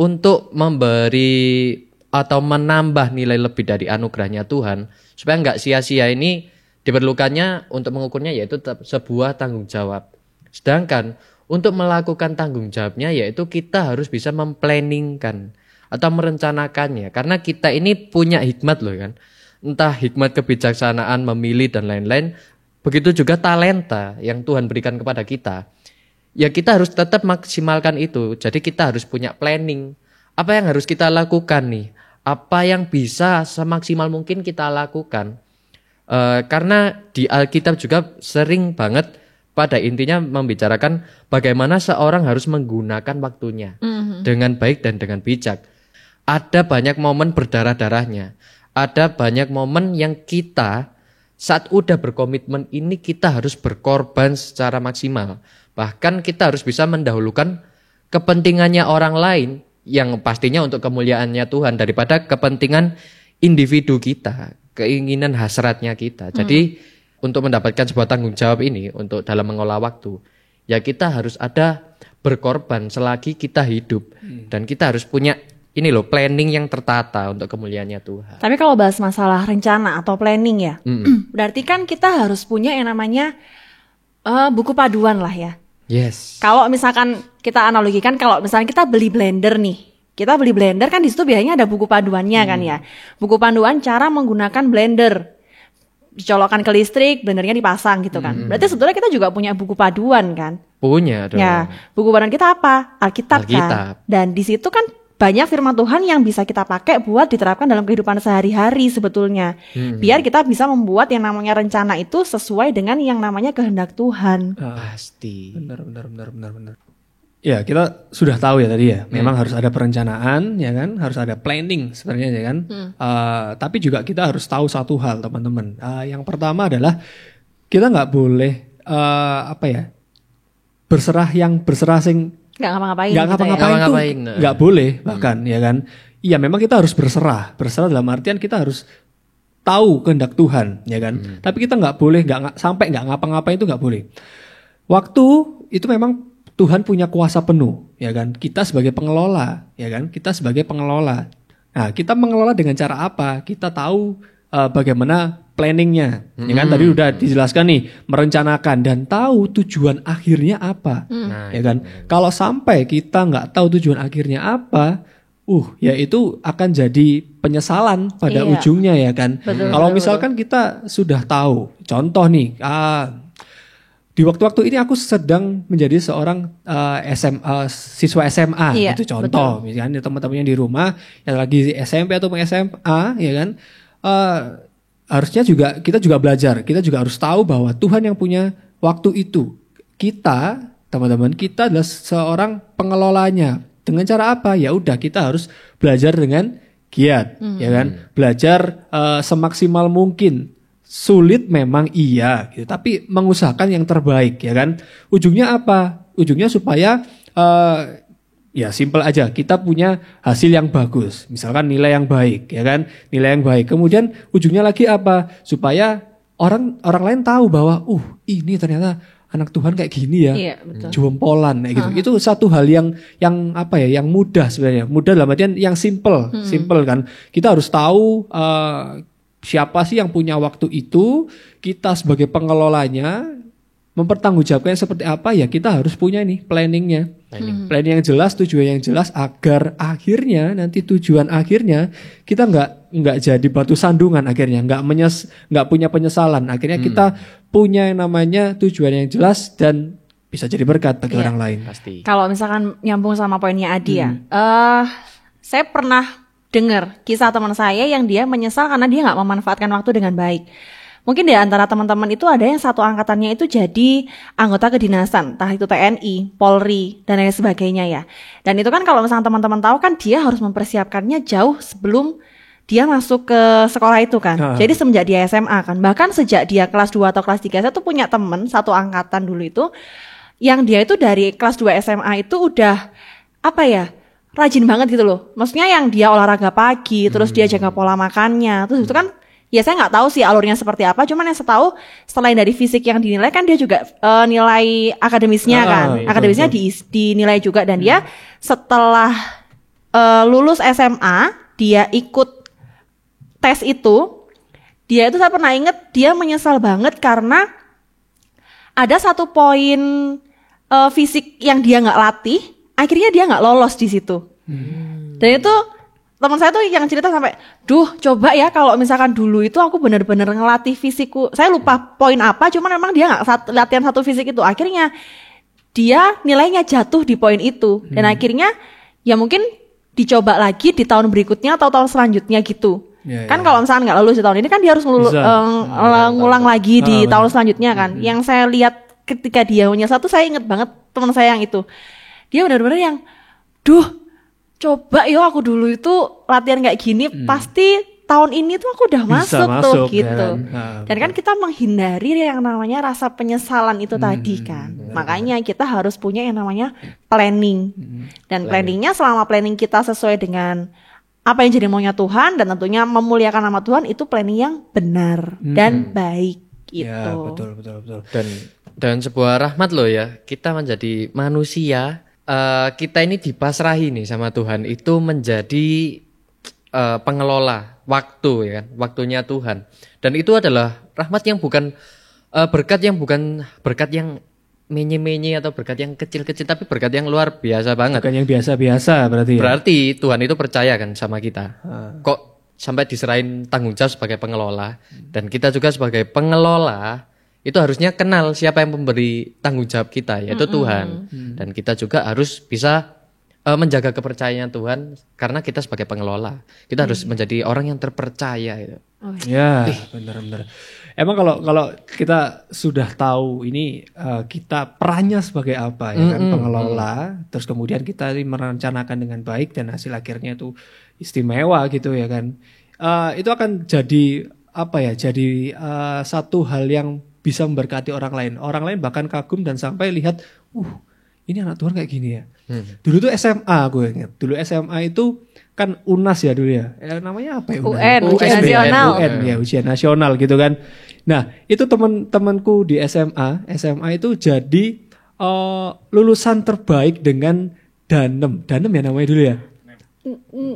Speaker 3: Untuk memberi atau menambah nilai lebih dari anugerahnya Tuhan supaya nggak sia-sia ini diperlukannya untuk mengukurnya yaitu sebuah tanggung jawab. Sedangkan untuk melakukan tanggung jawabnya yaitu kita harus bisa memplanningkan atau merencanakannya. Karena kita ini punya hikmat loh kan. Entah hikmat kebijaksanaan, memilih dan lain-lain. Begitu juga talenta yang Tuhan berikan kepada kita. Ya kita harus tetap maksimalkan itu. Jadi kita harus punya planning. Apa yang harus kita lakukan nih? Apa yang bisa semaksimal mungkin kita lakukan? Karena di Alkitab juga sering banget pada intinya membicarakan bagaimana seorang harus menggunakan waktunya dengan baik dan dengan bijak. Ada banyak momen berdarah-darahnya. Ada banyak momen yang kita saat udah berkomitmen ini kita harus berkorban secara maksimal. Bahkan kita harus bisa mendahulukan kepentingannya orang lain yang pastinya untuk kemuliaannya Tuhan daripada kepentingan individu kita, keinginan hasratnya kita. Jadi untuk mendapatkan sebuah tanggung jawab ini untuk dalam mengolah waktu, ya kita harus ada berkorban selagi kita hidup dan kita harus punya ini loh planning yang tertata untuk kemuliaannya Tuhan.
Speaker 2: Tapi kalau bahas masalah rencana atau planning ya, berarti kan kita harus punya yang namanya buku paduan lah ya.
Speaker 3: Yes.
Speaker 2: Kalau misalkan kita analogikan, kalau misalkan kita beli blender nih, kita beli blender kan di situ biasanya ada buku paduannya kan ya. Buku panduan cara menggunakan blender. Dicolokkan ke listrik, blendernya dipasang gitu kan. Berarti sebetulnya kita juga punya buku paduan kan?
Speaker 3: Punya dong.
Speaker 2: Ya, buku paduan kita apa? Alkitab kan. Dan di situ kan banyak firman Tuhan yang bisa kita pakai buat diterapkan dalam kehidupan sehari-hari sebetulnya. Biar kita bisa membuat yang namanya rencana itu sesuai dengan yang namanya kehendak Tuhan.
Speaker 3: Pasti.
Speaker 4: Benar. Ya, kita sudah tahu ya tadi ya. Memang harus ada perencanaan ya kan, harus ada planning sebenarnya ya kan. Tapi juga kita harus tahu satu hal teman-teman. Yang pertama adalah kita nggak boleh berserah sing
Speaker 2: Nggak ngapa-ngapain
Speaker 4: itu nggak boleh bahkan ya kan. Iya memang kita harus berserah dalam artian kita harus tahu kehendak Tuhan ya kan. Tapi kita nggak boleh sampai nggak ngapa-ngapain itu nggak boleh. Waktu itu memang Tuhan punya kuasa penuh ya kan. Kita sebagai pengelola ya kan. Nah kita mengelola dengan cara apa? Kita tahu bagaimana planningnya. Ya kan tadi udah dijelaskan nih, merencanakan dan tahu tujuan akhirnya apa. Ya kan? Kalau sampai kita nggak tahu tujuan akhirnya apa, ya itu akan jadi penyesalan pada ujungnya ya kan. Kalau misalkan kita sudah tahu, contoh nih, di waktu-waktu ini aku sedang menjadi seorang siswa SMA, itu contoh. Misalnya teman-temannya di rumah yang lagi SMP atau SMA, ya kan, harusnya kita juga belajar. Kita juga harus tahu bahwa Tuhan yang punya waktu itu. Kita, teman-teman, kita adalah seorang pengelolanya. Dengan cara apa? Ya udah, kita harus belajar dengan giat, ya kan? Belajar semaksimal mungkin. Sulit memang iya, gitu. Tapi mengusahakan yang terbaik, ya kan? Ujungnya apa? Ujungnya supaya ya simple aja, kita punya hasil yang bagus, misalkan nilai yang baik, ya kan? Nilai yang baik. Kemudian ujungnya lagi apa? Supaya orang lain tahu bahwa, ini ternyata anak Tuhan kayak gini ya, jompolan kayak gitu. Itu satu hal yang apa ya, yang mudah sebenarnya. Mudah dalam artian yang simple kan. Kita harus tahu siapa sih yang punya waktu itu. Kita sebagai pengelolanya mempertanggungjawabkannya seperti apa, ya kita harus punya nih planningnya. Planning yang jelas, tujuan yang jelas, agar akhirnya nanti tujuan akhirnya kita nggak jadi batu sandungan, akhirnya nggak punya penyesalan. Akhirnya kita punya yang namanya tujuan yang jelas dan bisa jadi berkat bagi orang lain.
Speaker 3: Pasti.
Speaker 2: Kalau misalkan nyambung sama poinnya Adi ya, saya pernah dengar kisah teman saya yang dia menyesal karena dia nggak memanfaatkan waktu dengan baik. Mungkin di antara teman-teman itu ada yang satu angkatannya itu jadi anggota kedinasan, entah itu TNI, Polri, dan lain sebagainya ya. Dan itu kan kalau misalnya teman-teman tahu kan dia harus mempersiapkannya jauh sebelum dia masuk ke sekolah itu kan. Jadi semenjak dia SMA kan. Bahkan sejak dia kelas 2 atau kelas 3, saya tuh punya teman satu angkatan dulu itu, yang dia itu dari kelas 2 SMA itu udah, rajin banget gitu loh. Maksudnya yang dia olahraga pagi, terus dia jaga pola makannya, terus itu kan, ya saya nggak tahu sih alurnya seperti apa, cuman yang saya tahu selain dari fisik yang dinilai kan dia juga nilai akademisnya kan, akademisnya dinilai juga, dan dia setelah lulus SMA dia ikut tes itu, dia itu saya pernah inget dia menyesal banget karena ada satu poin fisik yang dia nggak latih, akhirnya dia nggak lolos di situ, dan itu teman saya tuh yang cerita sampai, coba ya kalau misalkan dulu itu aku benar-benar ngelatih fisikku. Saya lupa poin apa, cuman memang dia nggak latihan satu fisik itu. Akhirnya dia nilainya jatuh di poin itu. Dan akhirnya ya mungkin dicoba lagi di tahun berikutnya atau tahun selanjutnya gitu. Kan kalau misalkan nggak lulus di tahun ini kan dia harus ngulang lagi di tahun selanjutnya kan. Yang saya lihat ketika dia menyesal tuh saya inget banget teman saya yang itu. Dia benar-benar yang, coba aku dulu itu latihan kayak gini, pasti tahun ini tuh aku udah masuk tuh gitu. Dan kan kita menghindari yang namanya rasa penyesalan itu tadi kan. Makanya kita harus punya yang namanya planning. Dan planningnya, selama planning kita sesuai dengan apa yang jadi maunya Tuhan dan tentunya memuliakan nama Tuhan, itu planning yang benar dan baik gitu.
Speaker 4: Ya, betul.
Speaker 3: Dan sebuah rahmat loh ya, kita menjadi manusia. Kita ini dipasrahi nih sama Tuhan itu menjadi pengelola waktu, ya kan, waktunya Tuhan. Dan itu adalah rahmat yang bukan berkat yang menye-menye atau berkat yang kecil-kecil, tapi berkat yang luar biasa banget.
Speaker 4: Bukan yang biasa-biasa berarti.
Speaker 3: Berarti Tuhan itu percaya kan sama kita. Kok sampai diserahin tanggung jawab sebagai pengelola, dan kita juga sebagai pengelola itu harusnya kenal siapa yang memberi tanggung jawab kita, yaitu Tuhan. Dan kita juga harus bisa menjaga kepercayaan Tuhan, karena kita sebagai pengelola. Kita harus menjadi orang yang terpercaya gitu.
Speaker 4: Ya, benar-benar. Emang kalau kita sudah tahu ini kita perannya sebagai apa ya kan, pengelola, terus kemudian kita merencanakan dengan baik dan hasil akhirnya itu istimewa gitu ya kan. Itu akan jadi jadi satu hal yang bisa memberkati orang lain. Orang lain bahkan kagum dan sampai lihat, ini anak Tuhan kayak gini ya. Dulu tuh SMA aku ingat. Dulu SMA itu kan UNAS ya dulu ya. Namanya apa ya?
Speaker 2: Ujian nasional.
Speaker 4: Ujian nasional gitu kan. Nah, itu teman-temanku di SMA itu jadi lulusan terbaik dengan Danem. Danem ya namanya dulu ya.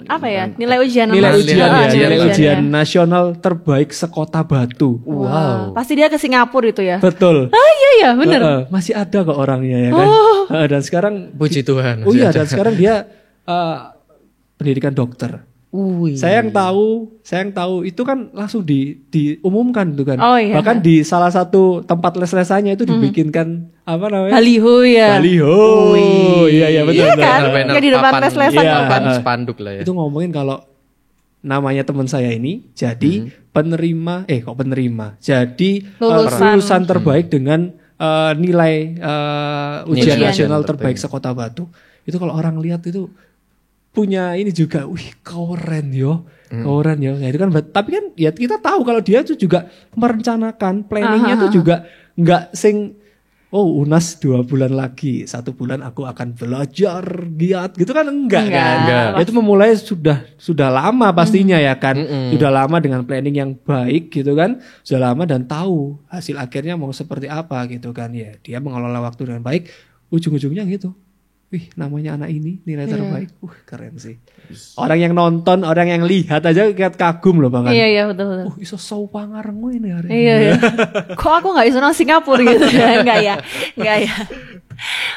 Speaker 2: apa ya? Nilai ujian
Speaker 4: Nilai
Speaker 2: nasional.
Speaker 4: ujian ya, nilai
Speaker 2: Ujian
Speaker 4: ujian
Speaker 2: ya.
Speaker 4: nasional terbaik sekota Batu.
Speaker 3: Wow.
Speaker 2: Pasti dia ke Singapura itu ya.
Speaker 4: Betul.
Speaker 2: Iya bener.
Speaker 4: Masih ada kok orangnya ya kan. Dan sekarang
Speaker 3: Puji Tuhan.
Speaker 4: oh iya, dan sekarang dia pendidikan dokter. Saya yang tahu itu kan langsung diumumkan tuh kan.
Speaker 2: Oh, iya.
Speaker 4: Bahkan di salah satu tempat les-lesannya itu dibikinkan apa namanya?
Speaker 2: Baliho ya.
Speaker 4: Baliho. Iya betul.
Speaker 2: Iya
Speaker 4: betul.
Speaker 2: kan?
Speaker 3: Banner
Speaker 2: Kayak di depan
Speaker 3: papan-
Speaker 2: les-lesan.
Speaker 4: Iya.
Speaker 3: papan spanduk lah ya.
Speaker 4: Itu ngomongin kalau namanya teman saya ini jadi penerima jadi
Speaker 2: Lulusan.
Speaker 4: terbaik dengan nilai ujian
Speaker 3: Nilai
Speaker 4: nasional
Speaker 3: terbaik.
Speaker 4: terbaik sekota Batu. Itu kalau orang lihat itu punya ini juga, wih keren yo. Nah, itu kan tapi kan ya kita tahu kalau dia tuh juga merencanakan planningnya tuh juga nggak UNAS 2 bulan lagi, 1 bulan aku akan belajar giat gitu kan enggak. Ya, itu memulai sudah lama pastinya ya kan, sudah lama dengan planning yang baik gitu kan, sudah lama dan tahu hasil akhirnya mau seperti apa gitu kan ya. Dia mengelola waktu dengan baik, ujung-ujungnya gitu. Wih, namanya anak ini nilai terbaik. Keren sih. Orang yang nonton, orang yang lihat aja kayak kagum loh Bang.
Speaker 2: Iya betul.
Speaker 4: Iso sau pangarengmu ini hari ini.
Speaker 2: Iya. Kok aku nggak bisa nang Singapura gitu ya? Enggak ya.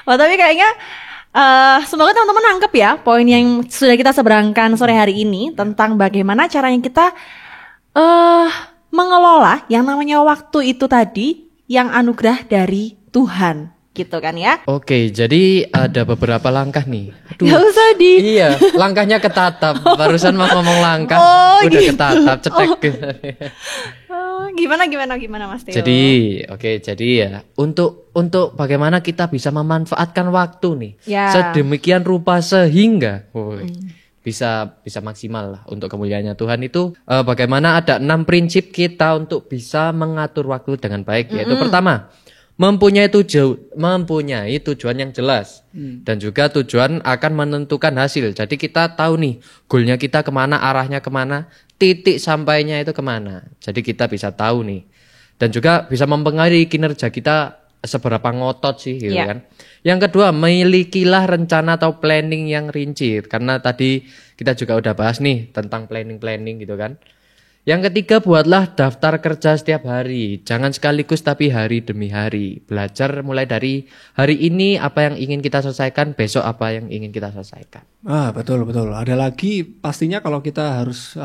Speaker 2: Wah tapi kayaknya semoga teman-teman nangkep ya poin yang sudah kita seberangkan sore hari ini tentang bagaimana caranya kita mengelola yang namanya waktu itu tadi yang anugerah dari Tuhan. Gitu kan ya.
Speaker 3: Oke, jadi ada beberapa langkah nih.
Speaker 2: Gak usah
Speaker 3: Iya, langkahnya ketatap. Barusan mau ngomong langkah, udah
Speaker 2: gitu.
Speaker 3: ketatap, cetek.
Speaker 2: Gimana Mas Theo?
Speaker 3: Jadi ya untuk bagaimana kita bisa memanfaatkan waktu nih
Speaker 2: Ya.
Speaker 3: sedemikian rupa sehingga bisa maksimal lah untuk kemuliaannya Tuhan itu bagaimana ada 6 prinsip kita untuk bisa mengatur waktu dengan baik yaitu pertama mempunyai tujuan yang jelas dan juga tujuan akan menentukan hasil. Jadi kita tahu nih goalnya kita kemana, arahnya kemana, titik sampainya itu kemana. Jadi kita bisa tahu nih dan juga bisa mempengaruhi kinerja kita seberapa ngotot sih gitu kan. Yang kedua, milikilah rencana atau planning yang rinci karena tadi kita juga udah bahas nih tentang planning gitu kan. Yang ketiga, buatlah daftar kerja setiap hari. Jangan sekaligus tapi hari demi hari. Belajar mulai dari hari ini apa yang ingin kita selesaikan, besok apa yang ingin kita selesaikan.
Speaker 4: Betul. Ada lagi pastinya kalau kita harus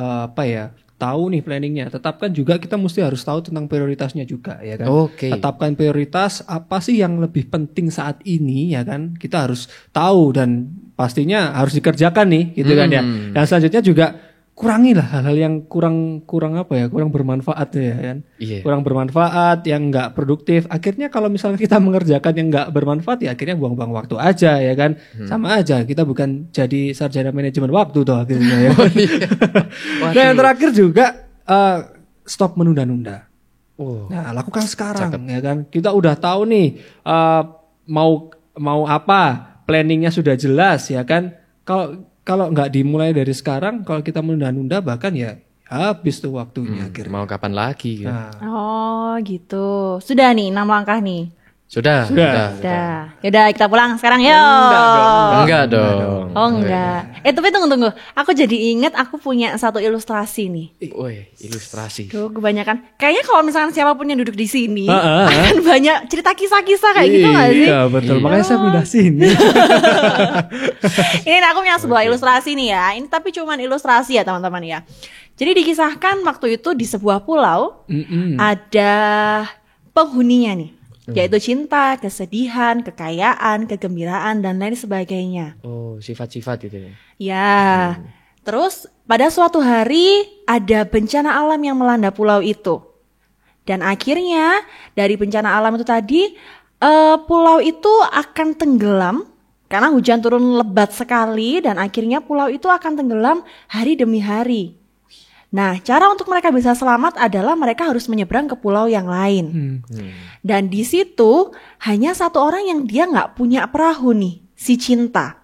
Speaker 4: tahu nih planningnya. Tetapkan juga kita mesti harus tahu tentang prioritasnya juga ya kan.
Speaker 3: Oke.
Speaker 4: Tetapkan prioritas apa sih yang lebih penting saat ini ya kan. Kita harus tahu dan pastinya harus dikerjakan nih gitu kan ya. Dan selanjutnya juga kurangilah hal-hal yang kurang bermanfaat ya kan.
Speaker 3: Iya.
Speaker 4: Kurang bermanfaat, yang enggak produktif. Akhirnya kalau misalnya kita mengerjakan yang enggak bermanfaat ya akhirnya buang-buang waktu aja ya kan. Sama aja kita bukan jadi sarjana manajemen waktu toh akhirnya ya. Nah, yang terakhir juga stop menunda-nunda. Nah, lakukan sekarang ya kan. Kita udah tahu nih mau apa, planningnya sudah jelas ya kan. Kalau nggak dimulai dari sekarang, kalau kita menunda-nunda bahkan ya habis tuh waktunya akhirnya.
Speaker 3: Mau kapan lagi ya?
Speaker 4: Nah,
Speaker 2: Oh gitu. Sudah nih 6 langkah nih.
Speaker 3: Sudah.
Speaker 2: Yaudah kita pulang sekarang yuk.
Speaker 3: Enggak dong.
Speaker 2: Oh enggak. Tapi tunggu. Aku jadi inget aku punya satu ilustrasi nih.
Speaker 3: Woi, ilustrasi.
Speaker 2: Tuh kebanyakan. Kayaknya kalau misalkan siapapun yang duduk di sini akan banyak cerita kisah-kisah kayak gitu nggak sih?
Speaker 4: Iya betul. Makanya saya pindah sini.
Speaker 2: Ini aku punya sebuah ilustrasi nih ya. Ini tapi cuman ilustrasi ya teman-teman ya. Jadi dikisahkan waktu itu di sebuah pulau ada penghuninya nih. Yaitu cinta, kesedihan, kekayaan, kegembiraan, dan lain sebagainya.
Speaker 3: Oh, sifat-sifat gitu ya.
Speaker 2: Ya, terus pada suatu hari ada bencana alam yang melanda pulau itu. Dan akhirnya dari bencana alam itu tadi, pulau itu akan tenggelam karena hujan turun lebat sekali dan akhirnya pulau itu akan tenggelam hari demi hari. Nah, cara untuk mereka bisa selamat adalah mereka harus menyeberang ke pulau yang lain. Dan di situ hanya satu orang yang dia nggak punya perahu nih, si Cinta.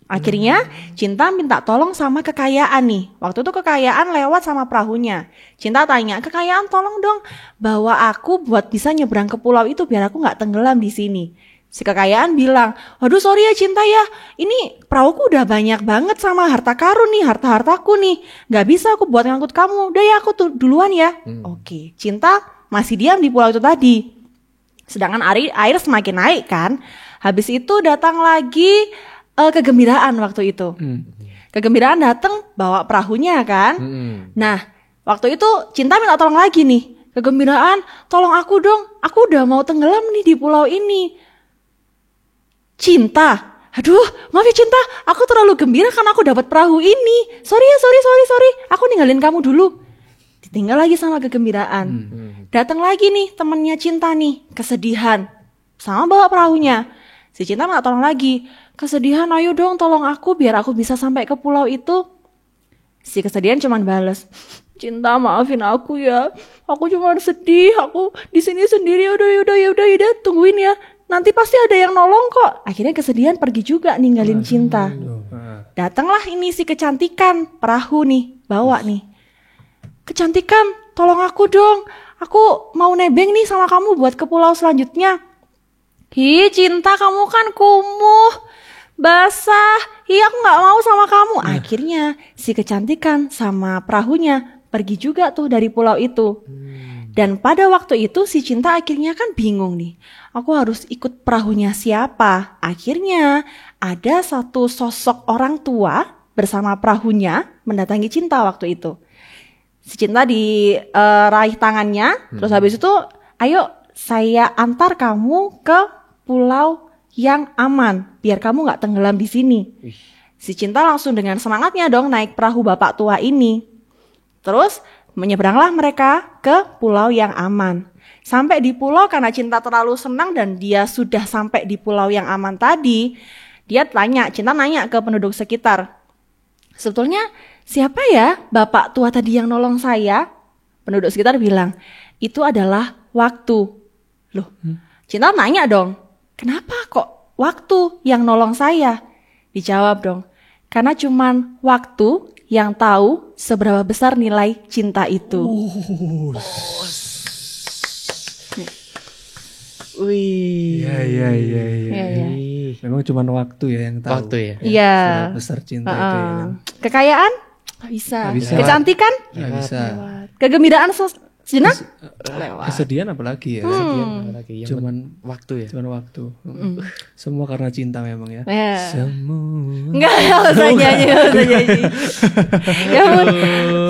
Speaker 2: Akhirnya Cinta minta tolong sama kekayaan nih. Waktu itu kekayaan lewat sama perahunya. Cinta tanya, kekayaan tolong dong bawa aku buat bisa nyebrang ke pulau itu biar aku nggak tenggelam di sini. Si kekayaan bilang, aduh sorry ya Cinta ya, ini perahuku udah banyak banget sama harta karun nih, harta-hartaku nih. Gak bisa aku buat ngangkut kamu, udah ya aku duluan ya. Oke, Cinta masih diam di pulau itu tadi. Sedangkan air semakin naik kan. Habis itu datang lagi kegembiraan waktu itu. Kegembiraan datang bawa perahunya kan. Nah, waktu itu Cinta minta tolong lagi nih. Kegembiraan, tolong aku dong, aku udah mau tenggelam nih di pulau ini. Cinta, aduh maaf ya Cinta, aku terlalu gembira karena aku dapat perahu ini. Sorry, aku ninggalin kamu dulu. Ditinggal lagi sama kegembiraan. Datang lagi nih temennya Cinta nih, kesedihan, sama bawa perahunya. Si Cinta minta tolong lagi, kesedihan ayo dong tolong aku biar aku bisa sampai ke pulau itu. Si kesedihan cuman bales, Cinta maafin aku ya, aku cuma sedih, aku di sini sendiri, udah tungguin ya. Nanti pasti ada yang nolong kok. Akhirnya kesedihan pergi juga ninggalin Cinta. Datanglah ini si kecantikan, perahu nih, bawa nih. Kecantikan, tolong aku dong. Aku mau nebeng nih sama kamu buat ke pulau selanjutnya. Hi Cinta, kamu kan kumuh, basah. Hi aku gak mau sama kamu. Akhirnya si kecantikan sama perahunya pergi juga tuh dari pulau itu. Dan pada waktu itu si Cinta akhirnya kan bingung nih. Aku harus ikut perahunya siapa? Akhirnya ada satu sosok orang tua bersama perahunya mendatangi Cinta waktu itu. Si Cinta diraih tangannya, terus habis itu, ayo saya antar kamu ke pulau yang aman, biar kamu gak tenggelam di sini. Si Cinta langsung dengan semangatnya dong naik perahu bapak tua ini. Terus menyeberanglah mereka ke pulau yang aman. Sampai di pulau karena Cinta terlalu senang dan dia sudah sampai di pulau yang aman tadi, Cinta nanya ke penduduk sekitar. Sebetulnya siapa ya bapak tua tadi yang nolong saya? Penduduk sekitar bilang, itu adalah waktu. Loh, Cinta nanya dong, kenapa kok waktu yang nolong saya? Dijawab dong, karena cuman waktu yang tahu seberapa besar nilai cinta itu.
Speaker 4: Wih. Iya. Memang cuma waktu ya yang tahu.
Speaker 3: Waktu ya.
Speaker 2: Iya.
Speaker 4: Seberapa besar cinta itu ya kan.
Speaker 2: Kekayaan? Gak bisa. Kecantikan?
Speaker 4: Gak bisa.
Speaker 2: Kegembiraan sejenak?
Speaker 4: Kesedihan apalagi ya. Cuman
Speaker 3: waktu ya.
Speaker 4: Cuman waktu. Semua karena cinta memang ya. Semua.
Speaker 2: Enggak usah nyanyi. Ya ampun.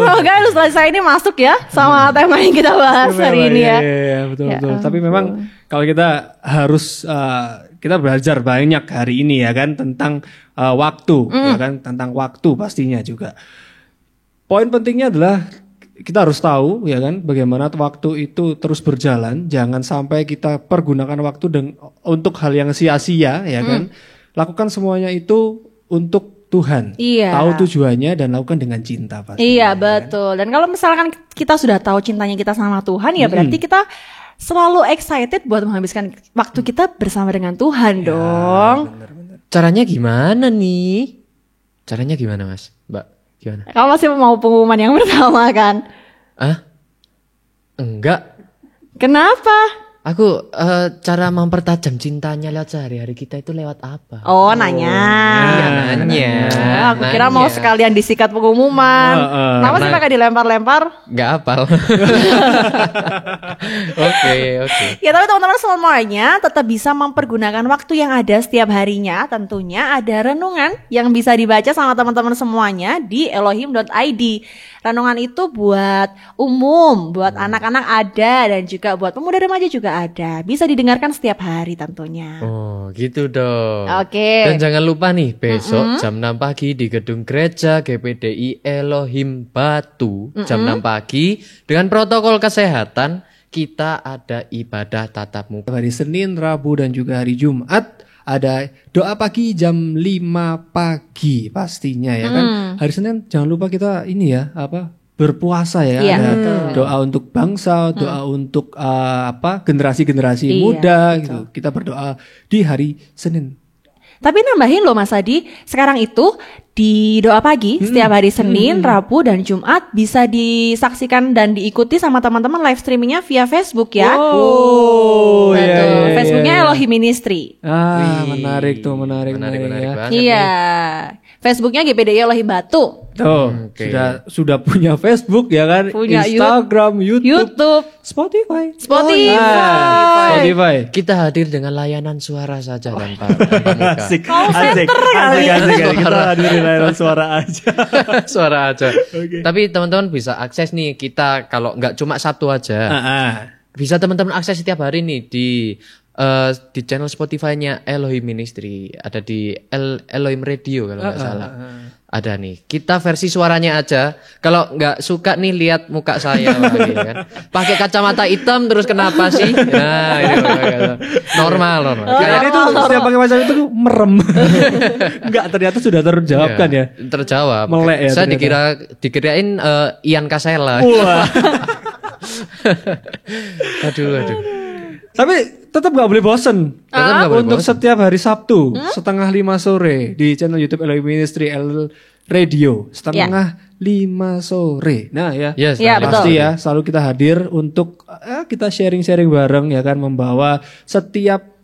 Speaker 2: Semoga ilustrasi ini masuk ya sama tema yang kita bahas hari ini ya.
Speaker 4: Iya, betul. Tapi memang kalau kita harus kita belajar banyak hari ini ya kan tentang waktu, ya kan tentang waktu pastinya juga. Poin pentingnya adalah kita harus tahu ya kan bagaimana waktu itu terus berjalan, jangan sampai kita pergunakan waktu untuk hal yang sia-sia ya kan. Lakukan semuanya itu untuk Tuhan. Iya. Tahu tujuannya dan lakukan dengan cinta pasti.
Speaker 2: Iya, betul. Dan kalau misalkan kita sudah tahu cintanya kita sama Tuhan ya berarti kita selalu excited buat menghabiskan waktu kita bersama dengan Tuhan dong.
Speaker 4: Bener.
Speaker 3: Caranya gimana nih? Caranya gimana Mas? Mbak, gimana?
Speaker 2: Kamu masih mau pengumuman yang pertama kan?
Speaker 3: Enggak.
Speaker 2: Kenapa?
Speaker 3: Aku cara mempertajam cintanya lewat sehari-hari kita itu lewat apa?
Speaker 2: Oh, nanya.
Speaker 3: Nanya.
Speaker 2: Aku kira mau sekalian disikat pengumuman. Kenapa sih pakai dilempar-lempar?
Speaker 3: Nggak hafal. Oke.
Speaker 2: Ya tapi teman-teman semuanya tetap bisa mempergunakan waktu yang ada setiap harinya. Tentunya ada renungan yang bisa dibaca sama teman-teman semuanya di Elohim.id. Renungan itu buat umum, buat anak-anak ada dan juga buat pemuda remaja juga ada. Bisa didengarkan setiap hari tentunya.
Speaker 3: Oh gitu dong.
Speaker 2: Oke.
Speaker 3: Dan jangan lupa nih besok jam 6 pagi di gedung gereja GPDI Elohim Batu jam 6 pagi dengan protokol kesehatan kita ada ibadah tatap muka.
Speaker 4: Hari Senin, Rabu dan juga hari Jumat ada doa pagi jam 5 pagi pastinya ya kan. Hari Senin jangan lupa kita ini ya berpuasa ya.
Speaker 2: Iya,
Speaker 4: ada
Speaker 2: betul.
Speaker 4: doa untuk bangsa, doa untuk generasi-generasi muda gitu. Kita berdoa di hari Senin.
Speaker 2: Tapi nambahin loh Mas Adi, sekarang itu di Doa Pagi setiap hari Senin, Rabu, dan Jumat bisa disaksikan dan diikuti sama teman-teman live streamingnya via Facebook ya.
Speaker 4: Oh,
Speaker 2: Betul. Facebooknya Elohim Ministry.
Speaker 4: Menarik tuh, menarik
Speaker 3: Menarik
Speaker 4: ya.
Speaker 3: banget.
Speaker 2: Iya. Facebooknya GPDI Elohim Batu.
Speaker 4: Tuh,
Speaker 3: Oke.
Speaker 4: sudah punya Facebook ya kan,
Speaker 2: Punya
Speaker 4: Instagram, YouTube, Spotify. Spotify.
Speaker 3: Kita hadir dengan layanan suara saja tanpa muka.
Speaker 4: Asik. Kita hadirin layanan suara aja.
Speaker 3: Suara aja. Tapi teman-teman bisa akses nih kita kalau nggak cuma Sabtu aja. Bisa teman-teman akses setiap hari nih di channel Spotify-nya Elohim Ministry, ada di Elohim Radio kalau nggak salah. Ada nih. Kita versi suaranya aja. Kalau nggak suka nih lihat muka saya lagi kan. Pakai kacamata hitam terus kenapa sih? Nah, ini normal.
Speaker 4: Kayaknya itu setiap pakai macam itu merem. Enggak, ternyata sudah terjawabkan ya.
Speaker 3: Terjawab.
Speaker 4: Melek ya.
Speaker 3: Saya
Speaker 4: ternyata.
Speaker 3: dikirain Ian Kasela.
Speaker 4: Wah.
Speaker 3: Aduh.
Speaker 4: Tapi tetap nggak boleh bosen.
Speaker 3: Tetap nggak boleh
Speaker 4: Untuk
Speaker 3: bosen.
Speaker 4: setiap hari Sabtu 4:30 sore di channel YouTube Elohim Ministry Radio 4:30 sore. Nah ya,
Speaker 3: Yes,
Speaker 2: Ya, betul.
Speaker 4: pasti ya selalu kita hadir untuk kita sharing-sharing bareng ya kan, membawa setiap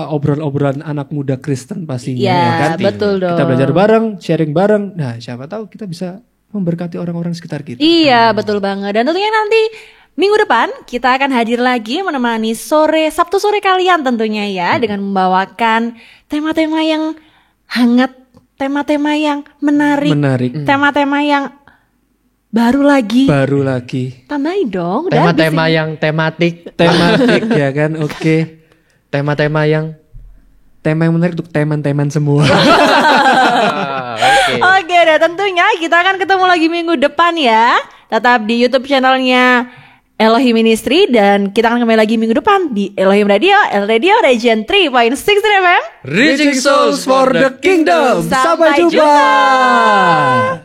Speaker 4: obrolan-obrolan anak muda Kristen pastinya
Speaker 2: Ya,
Speaker 4: ya kan.
Speaker 2: betul dong.
Speaker 4: Kita belajar bareng, sharing bareng. Nah siapa tahu kita bisa memberkati orang-orang sekitar kita.
Speaker 2: Iya, betul banget. Dan tentunya nanti minggu depan kita akan hadir lagi menemani Sabtu sore kalian tentunya ya, dengan membawakan tema-tema yang hangat, tema-tema yang menarik. Tema-tema yang baru lagi. Tambahin dong. udah
Speaker 3: Tema-tema
Speaker 2: habis
Speaker 3: yang tematik.
Speaker 4: Ya kan, oke.
Speaker 3: Tema-tema yang
Speaker 4: Tema yang menarik untuk teman-teman semua.
Speaker 3: Oke.
Speaker 2: Oke, dan tentunya kita akan ketemu lagi minggu depan ya. Tetap di YouTube channelnya Elohim Ministry, dan kita akan kembali lagi minggu depan di Elohim Radio, El Radio Region 3.6 FM.
Speaker 3: Reaching souls for the kingdom.
Speaker 2: Sampai
Speaker 4: Sampai jumpa.